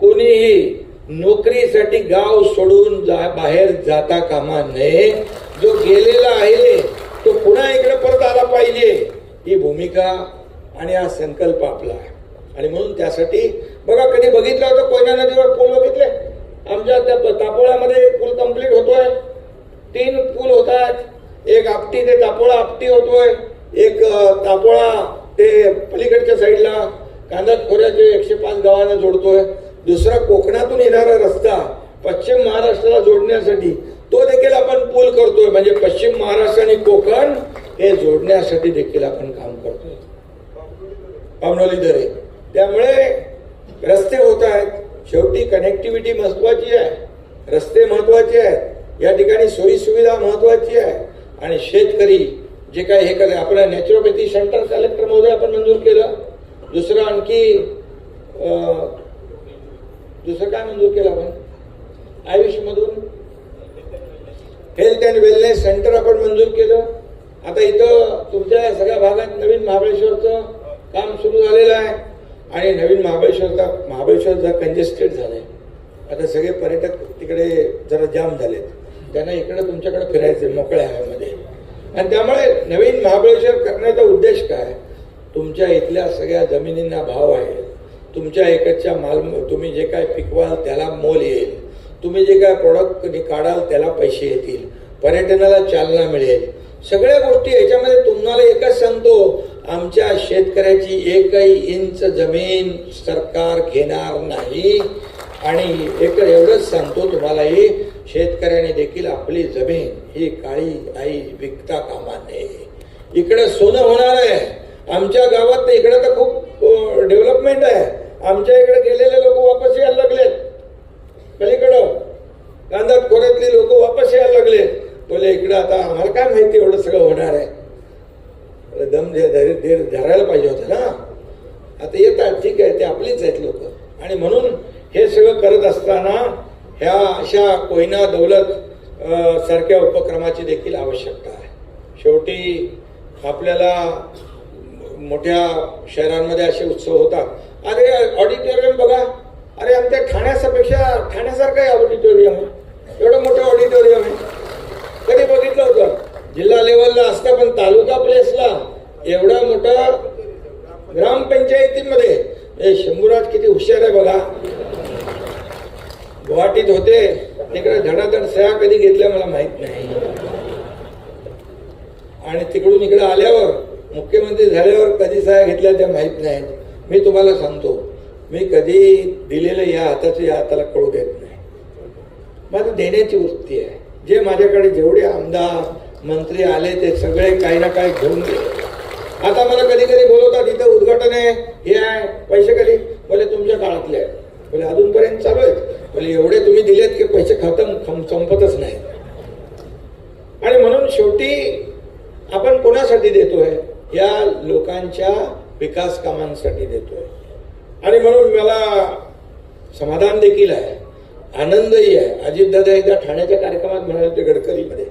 कोणीही नोकरीसाठी गाव सोडून बाहेर जाता कामा नये. जो गेलेला आहे तो पुन्हा इकडे परत आला पाहिजे, ही भूमिका आणि हा संकल्प आपला आहे. आणि म्हणून त्यासाठी बघा, कधी बघितलं होतं कोयना नदीवर पूल बघितले? आमच्या त्या तापोळ्यामध्ये पूल कंप्लीट होतोय. 3 पूल होतात. एक आपटी ते तापोळा आपटी होतोय, एक तापोळा ते पलीकडच्या साईडला कांदत खोऱ्याचे 105 गावांना जोडतोय. दुसरा कोकणातून येणारा रस्ता पश्चिम महाराष्ट्राला जोडण्यासाठी, तो देखील आपण पूल करतोय. म्हणजे पश्चिम महाराष्ट्र आणि कोकण हे जोडण्यासाठी देखील आपण काम करतोय. पामनोली दरे, त्यामुळे रस्ते होत आहेत. शेवटी कनेक्टिव्हिटी महत्वाची आहे, रस्ते महत्वाचे आहेत, या ठिकाणी सोयी सुविधा महत्वाची आहे. आणि शेतकरी जे काही हे करे, आपलं नॅचरोपॅथी सेंटर कलेक्टर महोदय आपण मंजूर केलं. दुसरं आणखी दुसरं काय मंजूर केलं आपण? आयुषमधून हेल्थ अँड वेलनेस सेंटर आपण मंजूर केलं. आता इथं तुमच्या सगळ्या भागात नवीन महाबळेश्वरचं काम सुरू झालेलं आहे. आणि नवीन महाबळेश्वर जर कंजेस्टेड झालंय, आता सगळे पर्यटक तिकडे जरा जाम झालेत, त्यांना इकडे तुमच्याकडे फिरायचं मोकळ्या हवेमध्ये. आणि त्यामुळे नवीन महाबळेश्वर करण्याचा उद्देश काय? तुमच्या इथल्या सगळ्या जमिनींना भाव आहे. तुमच्या एकच्या माल, तुम्ही जे काय पिकवाल त्याला मोल येईल. तुम्ही जे काय प्रोडक्ट काढाल त्याला पैसे येतील. पर्यटनाला चालना मिळेल. सगळ्या गोष्टी याच्यामध्ये तुम्हाला एकच सांगतो, आमच्या शेतकऱ्याची 1 इंच जमीन सरकार घेणार नाही. आणि एवढंच सांगतो तुम्हालाही, शेतकऱ्याने देखील आपली जमीन ही काळी आई विकता कामा नये. इकडे सोनं होणार आहे. आमच्या गावात तर इकडे तर खूप डेव्हलपमेंट आहे. आमच्या इकडे गेलेले लोक वापस यायला लागलेत. पलीकडं कांदात खोऱ्यातली लोक वापस यायला लागले. बोले इकडं आता आम्हाला काय माहिती एवढं सगळं होणार आहे. दम धरायला पाहिजे होतं ना. आता येतात, ठीक आहे, ते आपलीच आहेत लोक. आणि म्हणून हे सगळं करत असताना ह्या अशा कोयना दौलत सारख्या उपक्रमाची देखील आवश्यकता आहे. शेवटी आपल्याला मोठ्या शहरांमध्ये असे उत्सव होतात. अरे ऑडिटोरियम बघा, अरे आमच्या ठाण्यापेक्षा ठाण्यासारखं आहे ऑडिटोरियम आहे. एवढं मोठं ऑडिटोरियम आहे. कधी बघितलं हे शंभूराज किती हुशार आहे बघा. गुवाहाटीत होते तिकडे धडाधड सह्या कधी घेतल्या मला माहित नाही, आणि तिकडून इकडे आल्यावर मुख्यमंत्री झाल्यावर कधी सह्या घेतल्या त्या माहित नाहीत. मी तुम्हाला सांगतो, मी कधी दिलेलं या हाताचं या हाताला कळू देत नाही. माझं देण्याची वृत्ती आहे. जे माझ्याकडे जेवढे आमदार मंत्री आले ते सगळे काही ना काही घेऊन गेले. आता मला कधी कधी बोलवतात, इथं उद्घाटन आहे, हे आहे, पैसे कधी बोले तुमच्या काळातले आहे, बोले अजूनपर्यंत चालू आहेत, बोले एवढे तुम्ही दिलेत की पैसे संपतच नाही. आणि म्हणून शेवटी आपण कोणासाठी देतोय? या लोकांच्या विकास कामांसाठी देतोय. आणि म्हणून मला समाधान देखील आहे, आनंदही आहे. अजितदादा एकदा ठाण्याच्या कार्यक्रमात म्हणाले होते, गडकरीमध्ये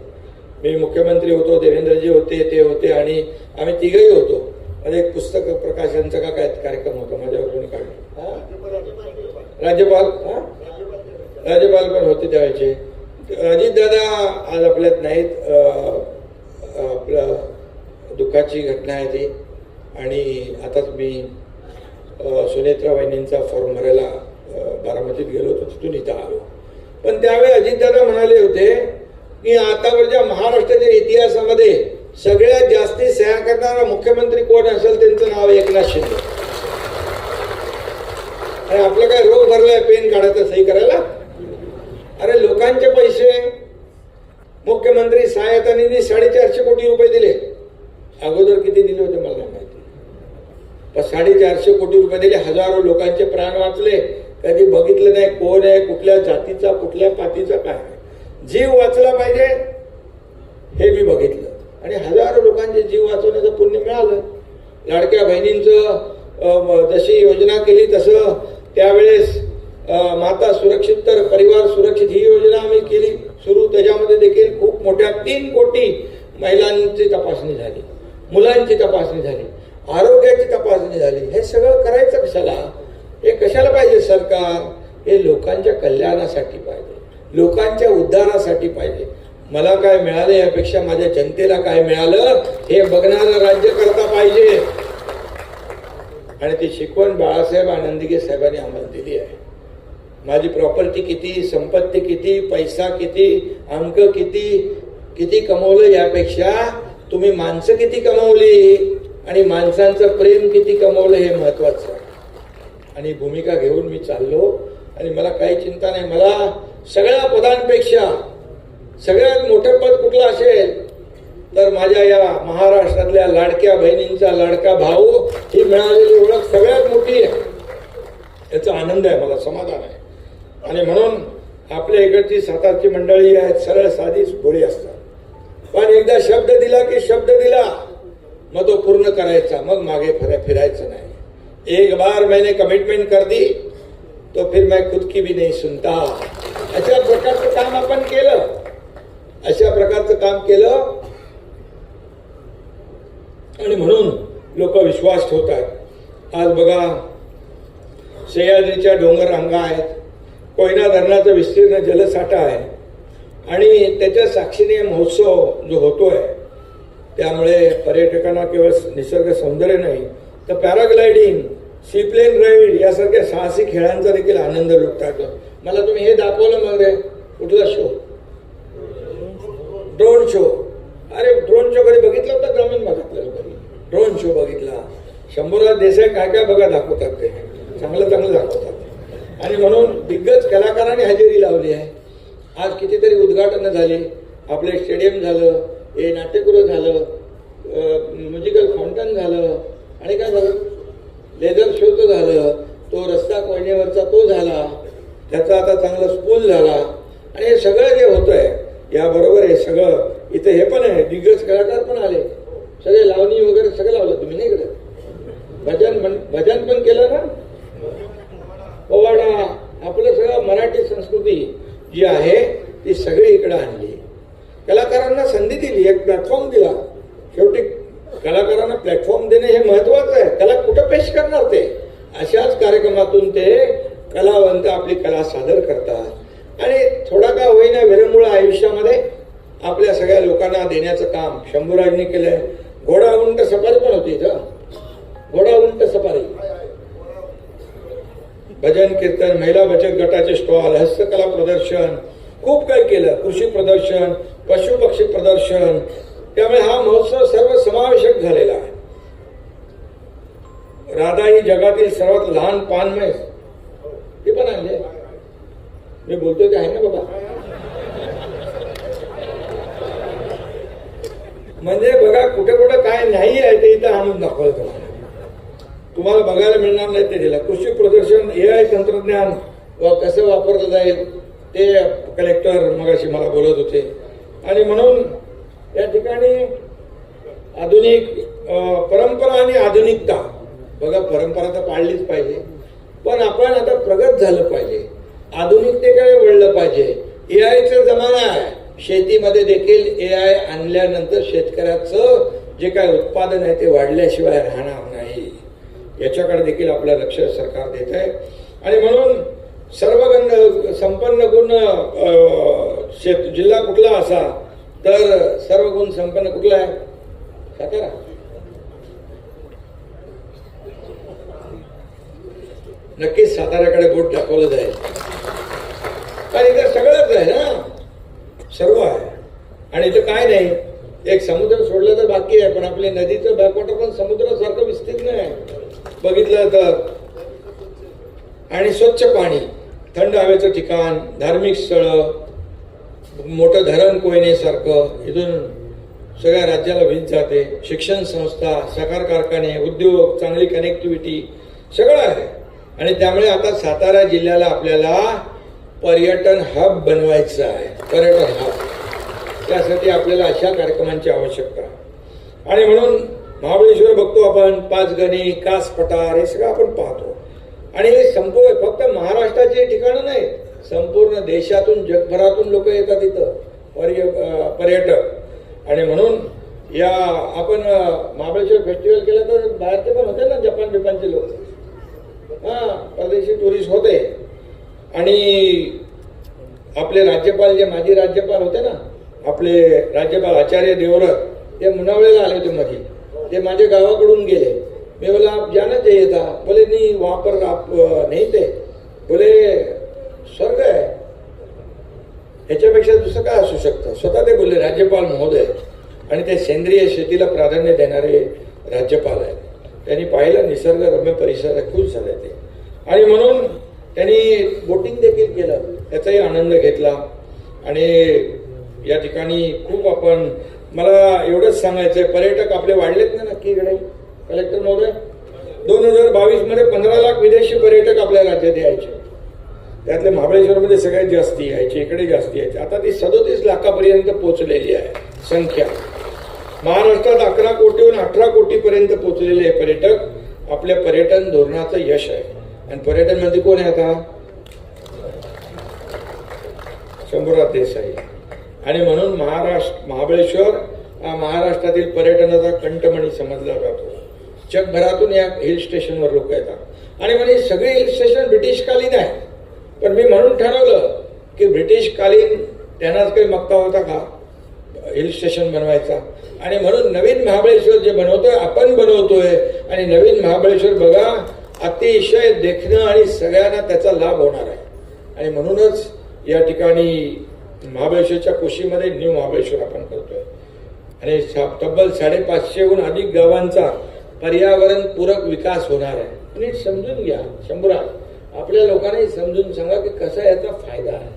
मी मुख्यमंत्री होतो, देवेंद्रजी होते, ते होते, आणि आम्ही तिघही होतो. म्हणजे एक पुस्तक प्रकाशनचा का काय कार्यक्रम होता, माझ्यावर कोणी काढला, राज्यपाल पण होते त्यावेळेचे. अजितदादा आज आपल्यात नाहीत, आपलं दुःखाची घटना आहे ती. आणि आताच मी सुनेत्रा वहिनींचा फॉर्म भरायला बारामतीत गेलो होतो, तिथून इथं आलो. पण त्यावेळी अजितदादा म्हणाले होते की आतावरच्या महाराष्ट्राच्या इतिहासामध्ये सगळ्यात जास्ती सह्या करणारा मुख्यमंत्री कोण असेल त्यांचं नाव एकनाथ शिंदे. आणि आपलं काय रोग भरलाय पेन काढायचं सही करायला? अरे लोकांचे पैसे मुख्यमंत्री सहायता निधी 450 कोटी रुपये दिले. अगोदर किती दिले होते मला माहिती, पण 450 कोटी रुपये दिले. हजारो लोकांचे प्राण वाचले. कधी बघितलं नाही कोण आहे, कुठल्या जातीचा, कुठल्या पातीचा, काय. जीव वाचला पाहिजे हे मी बघितलं, आणि हजारो लोकांचे जीव वाचवण्याचं पुण्य मिळालं. लाडक्या बहिणींचं जशी योजना केली तसं त्यावेळेस माता सुरक्षित तर परिवार सुरक्षित ही योजना आम्ही केली सुरू. त्याच्यामध्ये देखील खूप मोठ्या 3 कोटी महिलांची तपासणी झाली, मुलांची तपासणी झाली, आरोग्याची तपासणी झाली. हे सगळं करायचं कशाला? हे कशाला पाहिजे सरकार? हे लोकांच्या कल्याणासाठी पाहिजे, लोकांच्या उद्धारासाठी पाहिजे. मला काय मिळालं यापेक्षा माझ्या जनतेला काय मिळालं हे बघणारं राज्यकर्ता पाहिजे. आणि ती शिकवण बाळासाहेब आनंदगे साहेबांनी आम्हाला दिली आहे. माझी प्रॉपर्टी किती, संपत्ती किती, पैसा किती, अंक किती, किती कमवलं यापेक्षा तुम्ही माणसं किती कमवली आणि माणसांचं प्रेम किती कमवलं हे महत्वाचं आहे. आणि भूमिका घेऊन मी चाललो, आणि मला काही चिंता नाही. मला सगळ्या पदांपेक्षा सगळ्यात मोठं पद कुठलं असेल तर माझ्या या महाराष्ट्रातल्या लाडक्या बहिणींचा लाडका भाऊ ही मिळालेली ओळख सगळ्यात मोठी आहे. याचा आनंद आहे, मला समाधान आहे. आणि म्हणून आपल्या इकडची सातारची मंडळी आहेत, सरळ साधीच भोळी असतात, पण एकदा शब्द दिला की शब्द दिला, मग तो पूर्ण करायचा, मग मागे फिरायचं नाही. एक बार मैंने कमिटमेंट कर दी तो फिर मैं खुद की भी नहीं सुनता. अशा प्रकारचं काम आपण केलं, अशा प्रकारचं काम केलं, आणि म्हणून लोक विश्वास ठेवतात. आज बघा सह्याद्रीच्या डोंगर रांगा आहेत, कोयना धरणाचा विस्तीर्ण जलसाठा आहे, आणि त्याच्या साक्षीने महोत्सव जो होतोय त्यामुळे पर्यटकांना केवळ निसर्ग सौंदर्य नाही तर पॅराग्लायडिंग, सीप्लेन राईड यासारख्या साहसी खेळांचा देखील आनंद लुटतात. मला तुम्ही हे दाखवलं मग रे कुठला शो, ड्रोन शो. अरे ड्रोन शो कधी बघितला होता? ग्रामीण भागातल्या लोकांनी ड्रोन शो बघितला. शंभूराज देसाई काय काय बघा दाखवतात, ते चांगलं चांगलं दाखवतात. आणि म्हणून दिग्गज कलाकारांनी हजेरी लावली आहे. आज कितीतरी उद्घाटनं झाली, आपले स्टेडियम झालं, हे नाट्यगृह झालं, म्युझिकल फाउंटन झालं, आणि काय झालं, लेझर शोचं झालं, तो रस्ता कोयनेवरचा तो झाला, त्याचा आता चांगला स्कूल झाला. आणि हे सगळं जे होतंय याबरोबर हे सगळं इथं हे पण आहे, दिग्गज कलाकार पण आले, सगळे लावणी वगैरे सगळं लावलं तुम्ही नाही इकडे. भजन पण केलं ना, पोवाडा, आपलं सगळं मराठी संस्कृती जी आहे ती सगळी इकडे आणली. कलाकारांना संधी दिली, एक प्लॅटफॉर्म दिला. शेवटी कलाकारांना प्लॅटफॉर्म देणे हे महत्वाचं आहे. कला कुठं पेश करणार ते? अशाच कार्यक्रमातून ते कलावंत आपली कला सादर करतात. आणि थोडा का होईना विरंगुळा आयुष्यामध्ये आपल्या सगळ्या लोकांना देण्याचं काम शंभूराजनी केलंय. घोडा उंट सफारी पण होती इथं, घोडा उंट सफारी. भजन कीर्तन, महिला बचत गटाचे स्टॉल, हस्तकला प्रदर्शन, खूप काही केलं, कृषी प्रदर्शन, पशु पक्षी प्रदर्शन. त्यामुळे हा महोत्सव सर्व समावेशक झालेला आहे. राधा ही जगातील सर्वात लहान पान म्हैस, ते पण आणले. मी बोलतोय ते आहे ना बाबा. म्हणजे बघा कुठे कुठे काय नाही आहे ते इथं आणून दाखवलं तुम्हाला बघायला मिळणार नाही. ते दिलं. कृषी प्रदर्शन, AI तंत्रज्ञान कसं वापरलं जाईल ते कलेक्टर मगाशी मला बोलत होते. आणि म्हणून या ठिकाणी आधुनिक परंपरा आणि आधुनिकता, बघा परंपरा तर पाळलीच पाहिजे, पण आपण आता प्रगत झालं पाहिजे, आधुनिकतेकडे वळलं पाहिजे. AI जमाना आहे. शेतीमध्ये देखील AI आणल्यानंतर शेतकऱ्याचं जे काय उत्पादन आहे ते वाढल्याशिवाय राहणार नाही. याच्याकडे देखील आपलं लक्ष सरकार देत आहे. आणि म्हणून सर्व संपन्न गुण जिल्हा कुठला असा तर सर्व गुण संपन्न कुठला आहे? सातारा. नक्कीच साताऱ्याकडे बोट दाखवलं जाईल. कारण इथं सगळंच आहे ना, सर्व आहे. आणि इथं काय नाही, एक समुद्र सोडलं तर बाकी आहे, पण आपल्या नदीचं बॅकवॉटर पण समुद्रासारखं विस्तीर्ण आहे बघितलं तर. आणि स्वच्छ पाणी, थंड हवेचं ठिकाण, धार्मिक स्थळं, मोठं धरण कोयनेसारखं, इथून सगळ्या राज्याला वीज जाते, शिक्षण संस्था, साखर कारखाने, उद्योग, चांगली कनेक्टिव्हिटी सगळं आहे. आणि त्यामुळे आता सातारा जिल्ह्याला आपल्याला पर्यटन हब बनवायचं आहे. पर्यटन हब, त्यासाठी आपल्याला अशा कार्यक्रमांची आवश्यकता आहे. आणि म्हणून महाबळेश्वर बघतो आपण, पाचगणी, कास पठार, हे सगळं आपण पाहतो. आणि हे फक्त महाराष्ट्राची ठिकाणं नाही, संपूर्ण देशातून जगभरातून लोक येतात इथं पर्यटक. आणि म्हणून या आपण महाबळेश्वर फेस्टिवल केलं तर बाहेरचे पण होते ना, जपानचे लोक, परदेशी टुरिस्ट होते. आणि आपले राज्यपाल, जे माजी राज्यपाल होते ना, आपले राज्यपाल आचार्य देवव्रत, ते मुनावळेला आले होते मध्ये. ते माझ्या गावाकडून गेले. मी बोला आप जाना चाहिए था. बोले नहीं वहां पर आप नहीं थे. बोले स्वर्ग आहे, ह्याच्यापेक्षा दुसरं काय असू शकतं. स्वतः ते बोलले, राज्यपाल महोदय. आणि ते सेंद्रिय शेतीला प्राधान्य देणारे राज्यपाल आहेत. त्यांनी पाहिलं निसर्गरम्य परिसर, खुश झाले ते. आणि म्हणून त्यांनी बोटिंग देखील केलं, त्याचाही आनंद घेतला. आणि या ठिकाणी खूप आपण, मला एवढंच सांगायचंय, पर्यटक आपले वाढलेत ना नक्की इकडे कलेक्टर महोदय. 2022 मध्ये 15 लाख विदेशी पर्यटक आपल्या राज्यात यायचे. त्यातले महाबळेश्वरमध्ये सगळ्यात जास्ती यायचे, इकडे जास्ती यायचे. आता ती 37 लाखापर्यंत पोहोचलेली आहे संख्या. महाराष्ट्रात 11 कोटीहून 18 कोटीपर्यंत पोहोचलेले हे पर्यटक आपल्या पर्यटन धोरणाचं यश आहे. आणि पर्यटन मध्ये कोण आहे आता? शंभूराज देसाई. आणि म्हणून महाबळेश्वर हा महाराष्ट्रातील पर्यटनाचा कंठमणी समजला जातो. जगभरातून या हिल स्टेशनवर लोक येतात. आणि म्हणजे सगळे हिल स्टेशन ब्रिटिशकालीन आहे. पण मी म्हणून ठरवलं की ब्रिटिशकालीन त्यांनाच काही मागता होता का हिल स्टेशन बनवायचा. आणि म्हणून नवीन महाबळेश्वर जे बनवतोय आपण बनवतोय. आणि नवीन महाबळेश्वर बघा अतिशय देखणं आणि सगळ्यांना त्याचा लाभ होणार आहे. आणि म्हणूनच या ठिकाणी महाबळेश्वरच्या कुशीमध्ये न्यू महाबळेश्वर आपण करतोय. आणि तब्बल 550हून अधिक गावांचा पर्यावरण पूरक विकास होणार आहे. नीट समजून घ्या शंभूराज, आपल्या लोकांनाही समजून सांगा की कसा याचा फायदा आहे,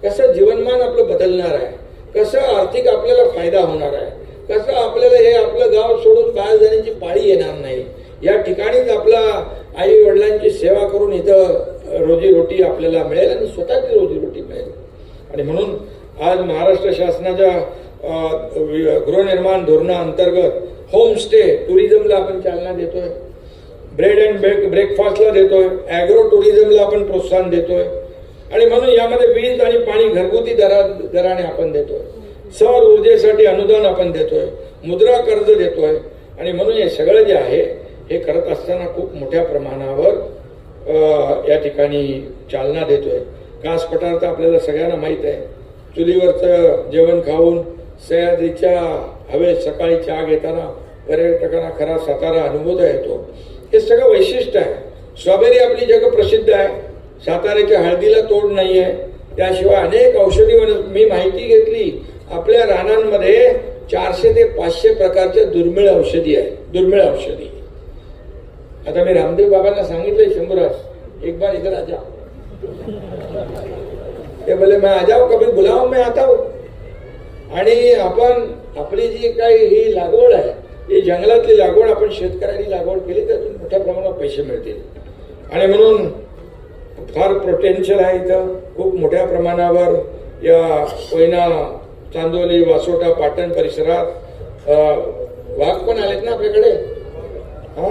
कसं जीवनमान आपलं बदलणार आहे, कसं आर्थिक आपल्याला फायदा होणार आहे, कसं आपल्याला हे आपलं गाव सोडून बाहेर जाण्याची पाळी येणार नाही. या ठिकाणीच आपला आई वडिलांची सेवा करून इथं रोजीरोटी आपल्याला मिळेल आणि स्वतःची रोजीरोटी मिळेल. आणि म्हणून आज महाराष्ट्र शासनाच्या गृहनिर्माण धोरणाअंतर्गत होमस्टे टुरिझमला आपण चालना देतोय, ब्रेड अँड ब्रेकफास्टला देतोय, ॲग्रो टुरिझमला आपण प्रोत्साहन देतोय. आणि म्हणून यामध्ये वीज आणि पाणी घरगुती दराने आपण देतोय, सौर ऊर्जेसाठी अनुदान आपण देतोय, मुद्रा कर्ज देतोय. आणि म्हणून हे सगळं जे आहे हे करत असताना खूप मोठ्या प्रमाणावर या ठिकाणी चालना देतोय. कास पठार तर आपल्याला सगळ्यांना माहीत आहे. चुलीवरचं जेवण खाऊन सह्याद्रीच्या हवेत सकाळी चहा घेताना पर्यटकांना खरा सातारा अनुभवता येतो. हे सगळं वैशिष्ट्य आहे. स्ट्रॉबेरी आपली जग प्रसिद्ध आहे. साताऱ्याच्या हळदीला तोड नाहीये. त्याशिवाय अनेक औषधी मी माहिती घेतली, आपल्या रानांमध्ये 400 ते 500 प्रकारच्या दुर्मिळ औषधी आहे. दुर्मिळ औषधी. आता मी रामदेव बाबांना सांगितलंय, शंभूराज एक बार इधर आ जाओ. ते बोले मैं आ जाओ, कभी बुलाओ मैं आता हूं. आणि आपण आपली जी काही ही लागवड आहे, ही जंगलातली लागवड आपण शेतकऱ्यांनी लागवड केली तर मोठ्या प्रमाणात पैसे मिळतील. आणि म्हणून फार पोटेन्शियल आहे इथं. खूप मोठ्या प्रमाणावर या कोयना, चांदोली, वासोटा, पाटण परिसरात वाघ पण आलेत ना आपल्याकडे. हा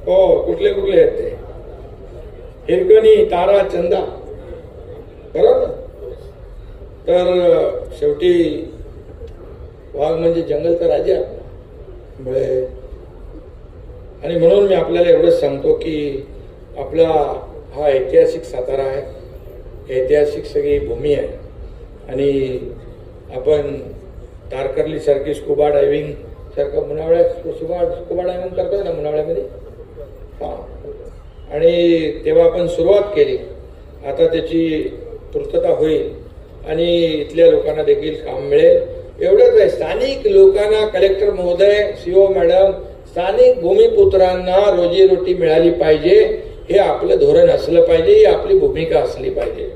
हो, कुठले कुठले आहेत ते? हिरकणी, तारा, चंदा, बरोबर. तर शेवटी वाघ म्हणजे जंगलचा राजा. आणि म्हणून मी आपल्याला एवढंच सांगतो की आपला हा ऐतिहासिक सातारा आहे, ऐतिहासिक सगळी भूमी आहे. आणि आपण तारकर्ली सारखी स्कुबा डायव्हिंग सारखं मुनावळ्यात स्कुबा डायव्हिंग करतोय ना मुनावळ्यामध्ये. हा, आणि तेव्हा आपण सुरुवात केली. आता त्याची पूर्तता होईल आणि इथल्या लोकांना देखील काम मिळेल. एवढंच आहे, स्थानिक लोकांना, कलेक्टर महोदय, सीओ मॅडम, स्थानिक भूमिपुत्रांना रोजीरोटी मिळाली पाहिजे, हे आपलं धोरण असलं पाहिजे, ही आपली भूमिका असली पाहिजे.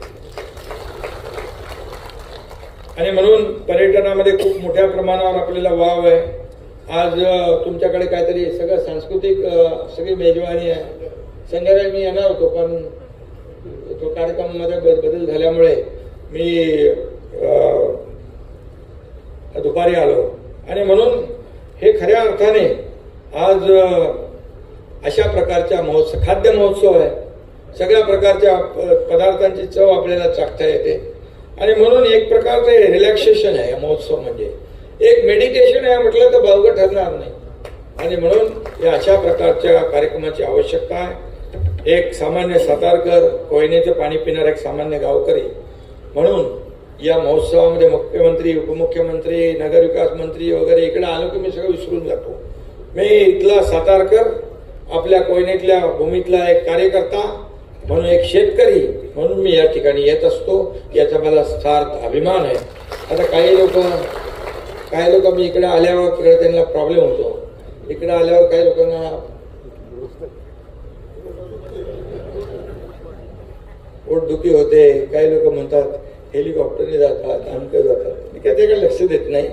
आणि म्हणून पर्यटनामध्ये खूप मोठ्या प्रमाणावर आपल्याला वाव आहे. आज तुमच्याकडे काहीतरी सगळं सांस्कृतिक सगळी मेजवानी आहे. संध्याकाळी मी येणार होतो, पण तो कार्यक्रमामध्ये बदल झाल्यामुळे मी दुपारी आलो. आणि म्हणून हे खऱ्या अर्थाने आज अशा प्रकारच्या महोत्सव, खाद्य महोत्सव आहे. सगळ्या प्रकारच्या पदार्थांची चव आपल्याला चाखता येते. आणि म्हणून एक प्रकारचं रिलॅक्सेशन आहे महोत्सव, म्हणजे एक मेडिटेशन आहे म्हटलं तर बावगं ठरणार नाही. आणि म्हणून या अशा प्रकारच्या कार्यक्रमाची आवश्यकता आहे. एक सामान्य सातारकर, कोयनेचं पाणी पिणारा एक सामान्य गावकरी म्हणून या महोत्सवामध्ये मुख्यमंत्री, उपमुख्यमंत्री, नगरविकास मंत्री वगैरे इकडे आलो की मी सगळं विसरून जातो. मी इथला सातारकर, आपल्या कोयनेतल्या भूमीतला एक कार्यकर्ता म्हणून, एक शेतकरी म्हणून मी या ठिकाणी येत असतो. याचा मला सार्थ अभिमान आहे. आता काही लोक मी इकडे आल्यावर तिकडे त्यांना प्रॉब्लेम होतो. इकडे आल्यावर काही लोकांना पोटदुखी होते. काही लोक म्हणतात हेलिकॉप्टरने जातात, आमकं जातात. मी काय त्याकडे लक्ष देत नाही.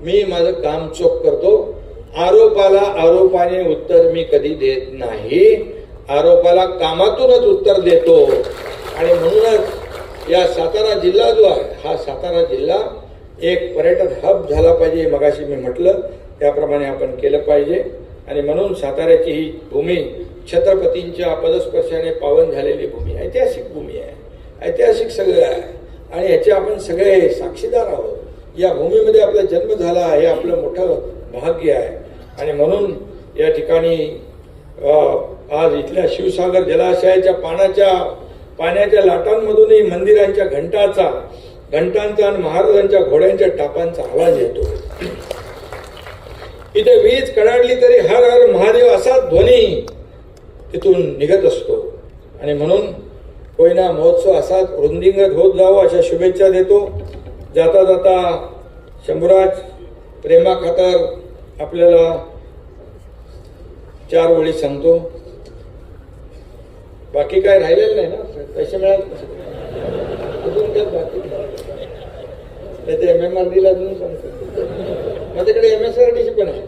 मी माझं काम चोख करतो. आरोपाला आरोपाने उत्तर मी कधी देत नाही. आरोपाला कामातूनच उत्तर देतो. आणि म्हणूनच या सातारा जिल्हा जो आहे, हा सातारा जिल्हा एक पर्यटन हब झाला पाहिजे. मगाशी मी म्हटलं त्याप्रमाणे आपण केलं पाहिजे. आणि म्हणून साताऱ्याची ही भूमी छत्रपतींच्या पदस्पर्शाने पावन झालेली भूमी, ऐतिहासिक भूमी आहे. ऐतिहासिक सगळं आहे आणि याचे आपण सगळे साक्षीदार आहोत. या भूमीमध्ये आपला जन्म झाला, हे आपलं मोठं भाग्य आहे. आणि म्हणून या ठिकाणी आज इथल्या शिवसागर जलाशयाच्या पाण्याच्या लाटांमधूनही मंदिरांच्या घंटांचा आणि महाराजांच्या घोड्यांच्या टापांचा आवाज येतो. इथे वीज कडाडली तरी हर हर महादेव असा ध्वनी तिथून निघत असतो. आणि म्हणून कोयना महोत्सव असाच वृंदिंगत होत जावं अशा शुभेच्छा देतो. जाता जाता शंभूराज प्रेमा खातर आपल्याला 4 ओळी सांगतो. बाकी काय राहिलेलं नाही ना. पैसे मिळाले अजून काय बाकी नाही. ते MMRD अजून सांगतो. माझ्याकडे MSRDC पण आहे.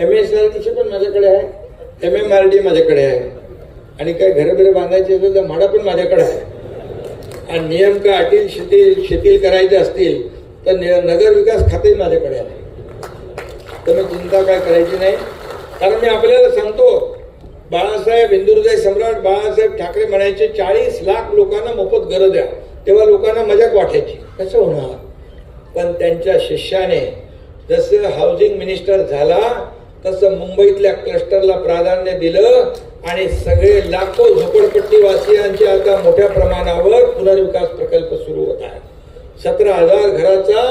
MSRDC पण माझ्याकडे आहे. MMRD माझ्याकडे आहे. आणि काय घरं बांधायची असेल तर म्हाडा पण माझ्याकडे आहे. आणि नियम का अटी शिथिल करायचे असतील तर नगर विकास खाते माझ्याकडे आहे. तर मी चिंता काय करायची नाही. कारण मी आपल्याला सांगतो, बाळासाहेब, हिंदुहृदय सम्राट बाळासाहेब ठाकरे म्हणायचे 40 लाख लोकांना मोफत घरं द्या. तेव्हा लोकांना मजाक वाटायची, कसं होणार. पण त्यांच्या शिष्याने जसं हाऊसिंग मिनिस्टर झाला तसं मुंबईतल्या क्लस्टरला प्राधान्य दिलं आणि सगळे लाखो झोपडपट्टीवासियांचे आता मोठ्या प्रमाणावर पुनर्विकास प्रकल्प सुरू होत आहे. 17,000 घराचा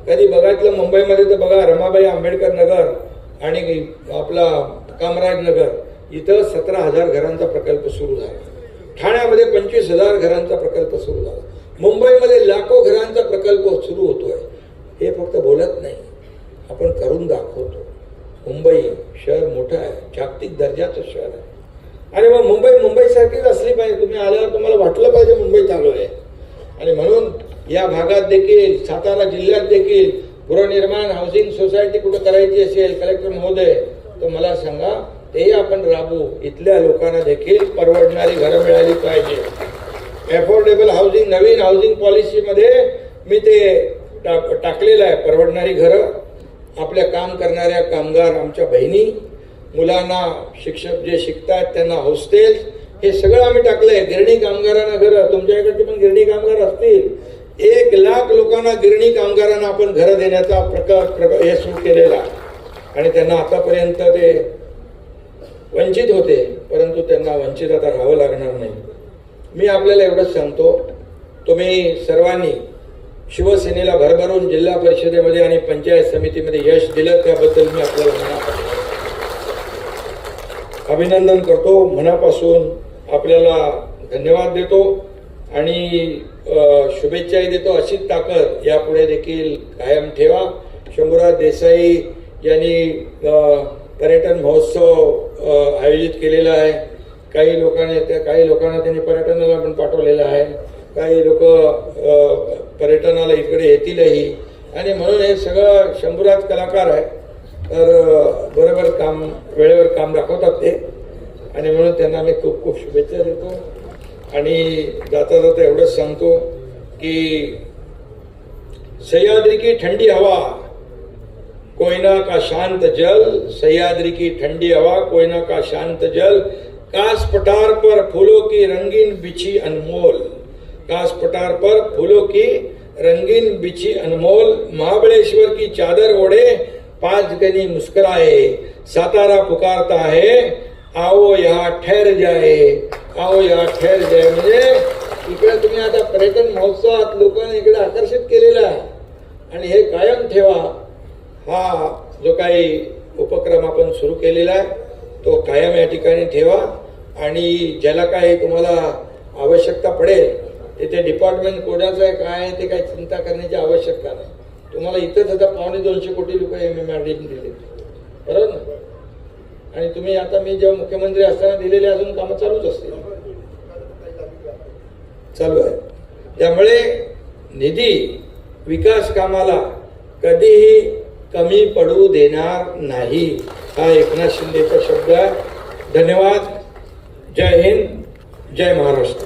कधी बघितलं मुंबईमध्ये तर बघा, रमाबाई आंबेडकर नगर आणि आपला कामराजनगर इथं 17,000 घरांचा प्रकल्प सुरू झाला. ठाण्यामध्ये 25,000 घरांचा प्रकल्प सुरू झाला. मुंबईमध्ये लाखो घरांचा प्रकल्प सुरू होतोय. हे फक्त बोलत नाही, आपण करून दाखवतो. मुंबई शहर मोठं आहे, जागतिक दर्जाचं शहर आहे. आणि मग मुंबईसारखीच असली पाहिजे. तुम्ही आल्यावर तुम्हाला वाटलं पाहिजे मुंबई चालू आहे. आणि म्हणून या भागात देखील, सातारा जिल्ह्यात देखील गृहनिर्माण हाऊसिंग सोसायटी कुठं करायची असेल कलेक्टर महोदय तर मला सांगा, ते आपण राबवू. इथल्या लोकांना देखील परवडणारी घरं मिळाली पाहिजे. अफोर्डेबल हाऊसिंग, नवीन हाऊसिंग पॉलिसीमध्ये मी ते टाकलेलं आहे. परवडणारी घरं, आपल्या काम करणाऱ्या कामगार आमच्या बहिणी, मुलांना शिक्षक जे शिकतात त्यांना हॉस्टेल्स, हे सगळं आम्ही टाकलंय. गिरणी कामगारांना घरं, तुमच्या इकडचे पण गिरणी कामगार असतील, 1 लाख लोकांना गिरणी कामगारांना आपण घरं देण्याचा प्रकार हे सुरू केलेला आहे. आणि त्यांना आतापर्यंत ते वंचित होते, परंतु त्यांना वंचित आता राहावं लागणार नाही. मी आपल्याला एवढंच सांगतो, तुम्ही सर्वांनी शिवसेनेला भरभरून जिल्हा परिषदेमध्ये आणि पंचायत समितीमध्ये यश दिलं, त्याबद्दल मी आपल्याला अभिनंदन करतो. मनापासून आपल्याला धन्यवाद देतो आणि शुभेच्छाही देतो. अशीच ताकद यापुढे देखील कायम ठेवा. शंभूराज देसाई यांनी पर्यटन महोत्सव आयोजित केलेला आहे. काही लोकांना त्यांनी पर्यटनाला पण पाठवलेलं आहे. काही लोक पर्यटनाला इकडे येतीलही. आणि म्हणून हे सगळं शंभूराज कलाकार आहे, तर बरोबर काम वेळेवर काम दाखवतात ते. आणि म्हणून त्यांना मी खूप खूप शुभेच्छा देतो. आणि जाता जाता एवढंच सांगतो की सह्याद्री की ठंडी हवा, कोयना का शांत जल, सह्याद्री की ठंडी हवा, कोयना का शांत जल, कास पठार पर फूलों की रंगीन बिछी अनमोल, कास पठार पर फूलों की रंगीन बिछी अनमोल, महाबळेश्वर की चादर ओढ़े 5 गनी मुस्कुराए, सातारा पुकारता है आओ यहाँ ठहर जाए, आओ यहाँ ठहर जाए. म्हणजे इकडे तुम्ही आता पर्यटन महोत्सवात लोकांना इकडे आकर्षित केलेला आहे. आणि हे कायम ठेवा. हा जो काही उपक्रम आपण सुरू केलेला आहे तो कायम या ठिकाणी ठेवा. आणि ज्याला काही तुम्हाला आवश्यकता पडेल, तिथे डिपार्टमेंट कोणाचं आहे काय आहे ते काही चिंता करण्याची आवश्यकता नाही. तुम्हाला इथंच आता 250 कोटी रुपये MMRD दिले, बरोबर ना. आणि तुम्ही आता मी जेव्हा मुख्यमंत्री असताना दिलेले अजून कामं चालूच असतील, चालू आहे. त्यामुळे निधी विकास कामाला कधीही कमी पडू देणार नाही, हा एकनाथ शिंदेचा शब्द आहे. धन्यवाद. जय हिंद, जय महाराष्ट्र.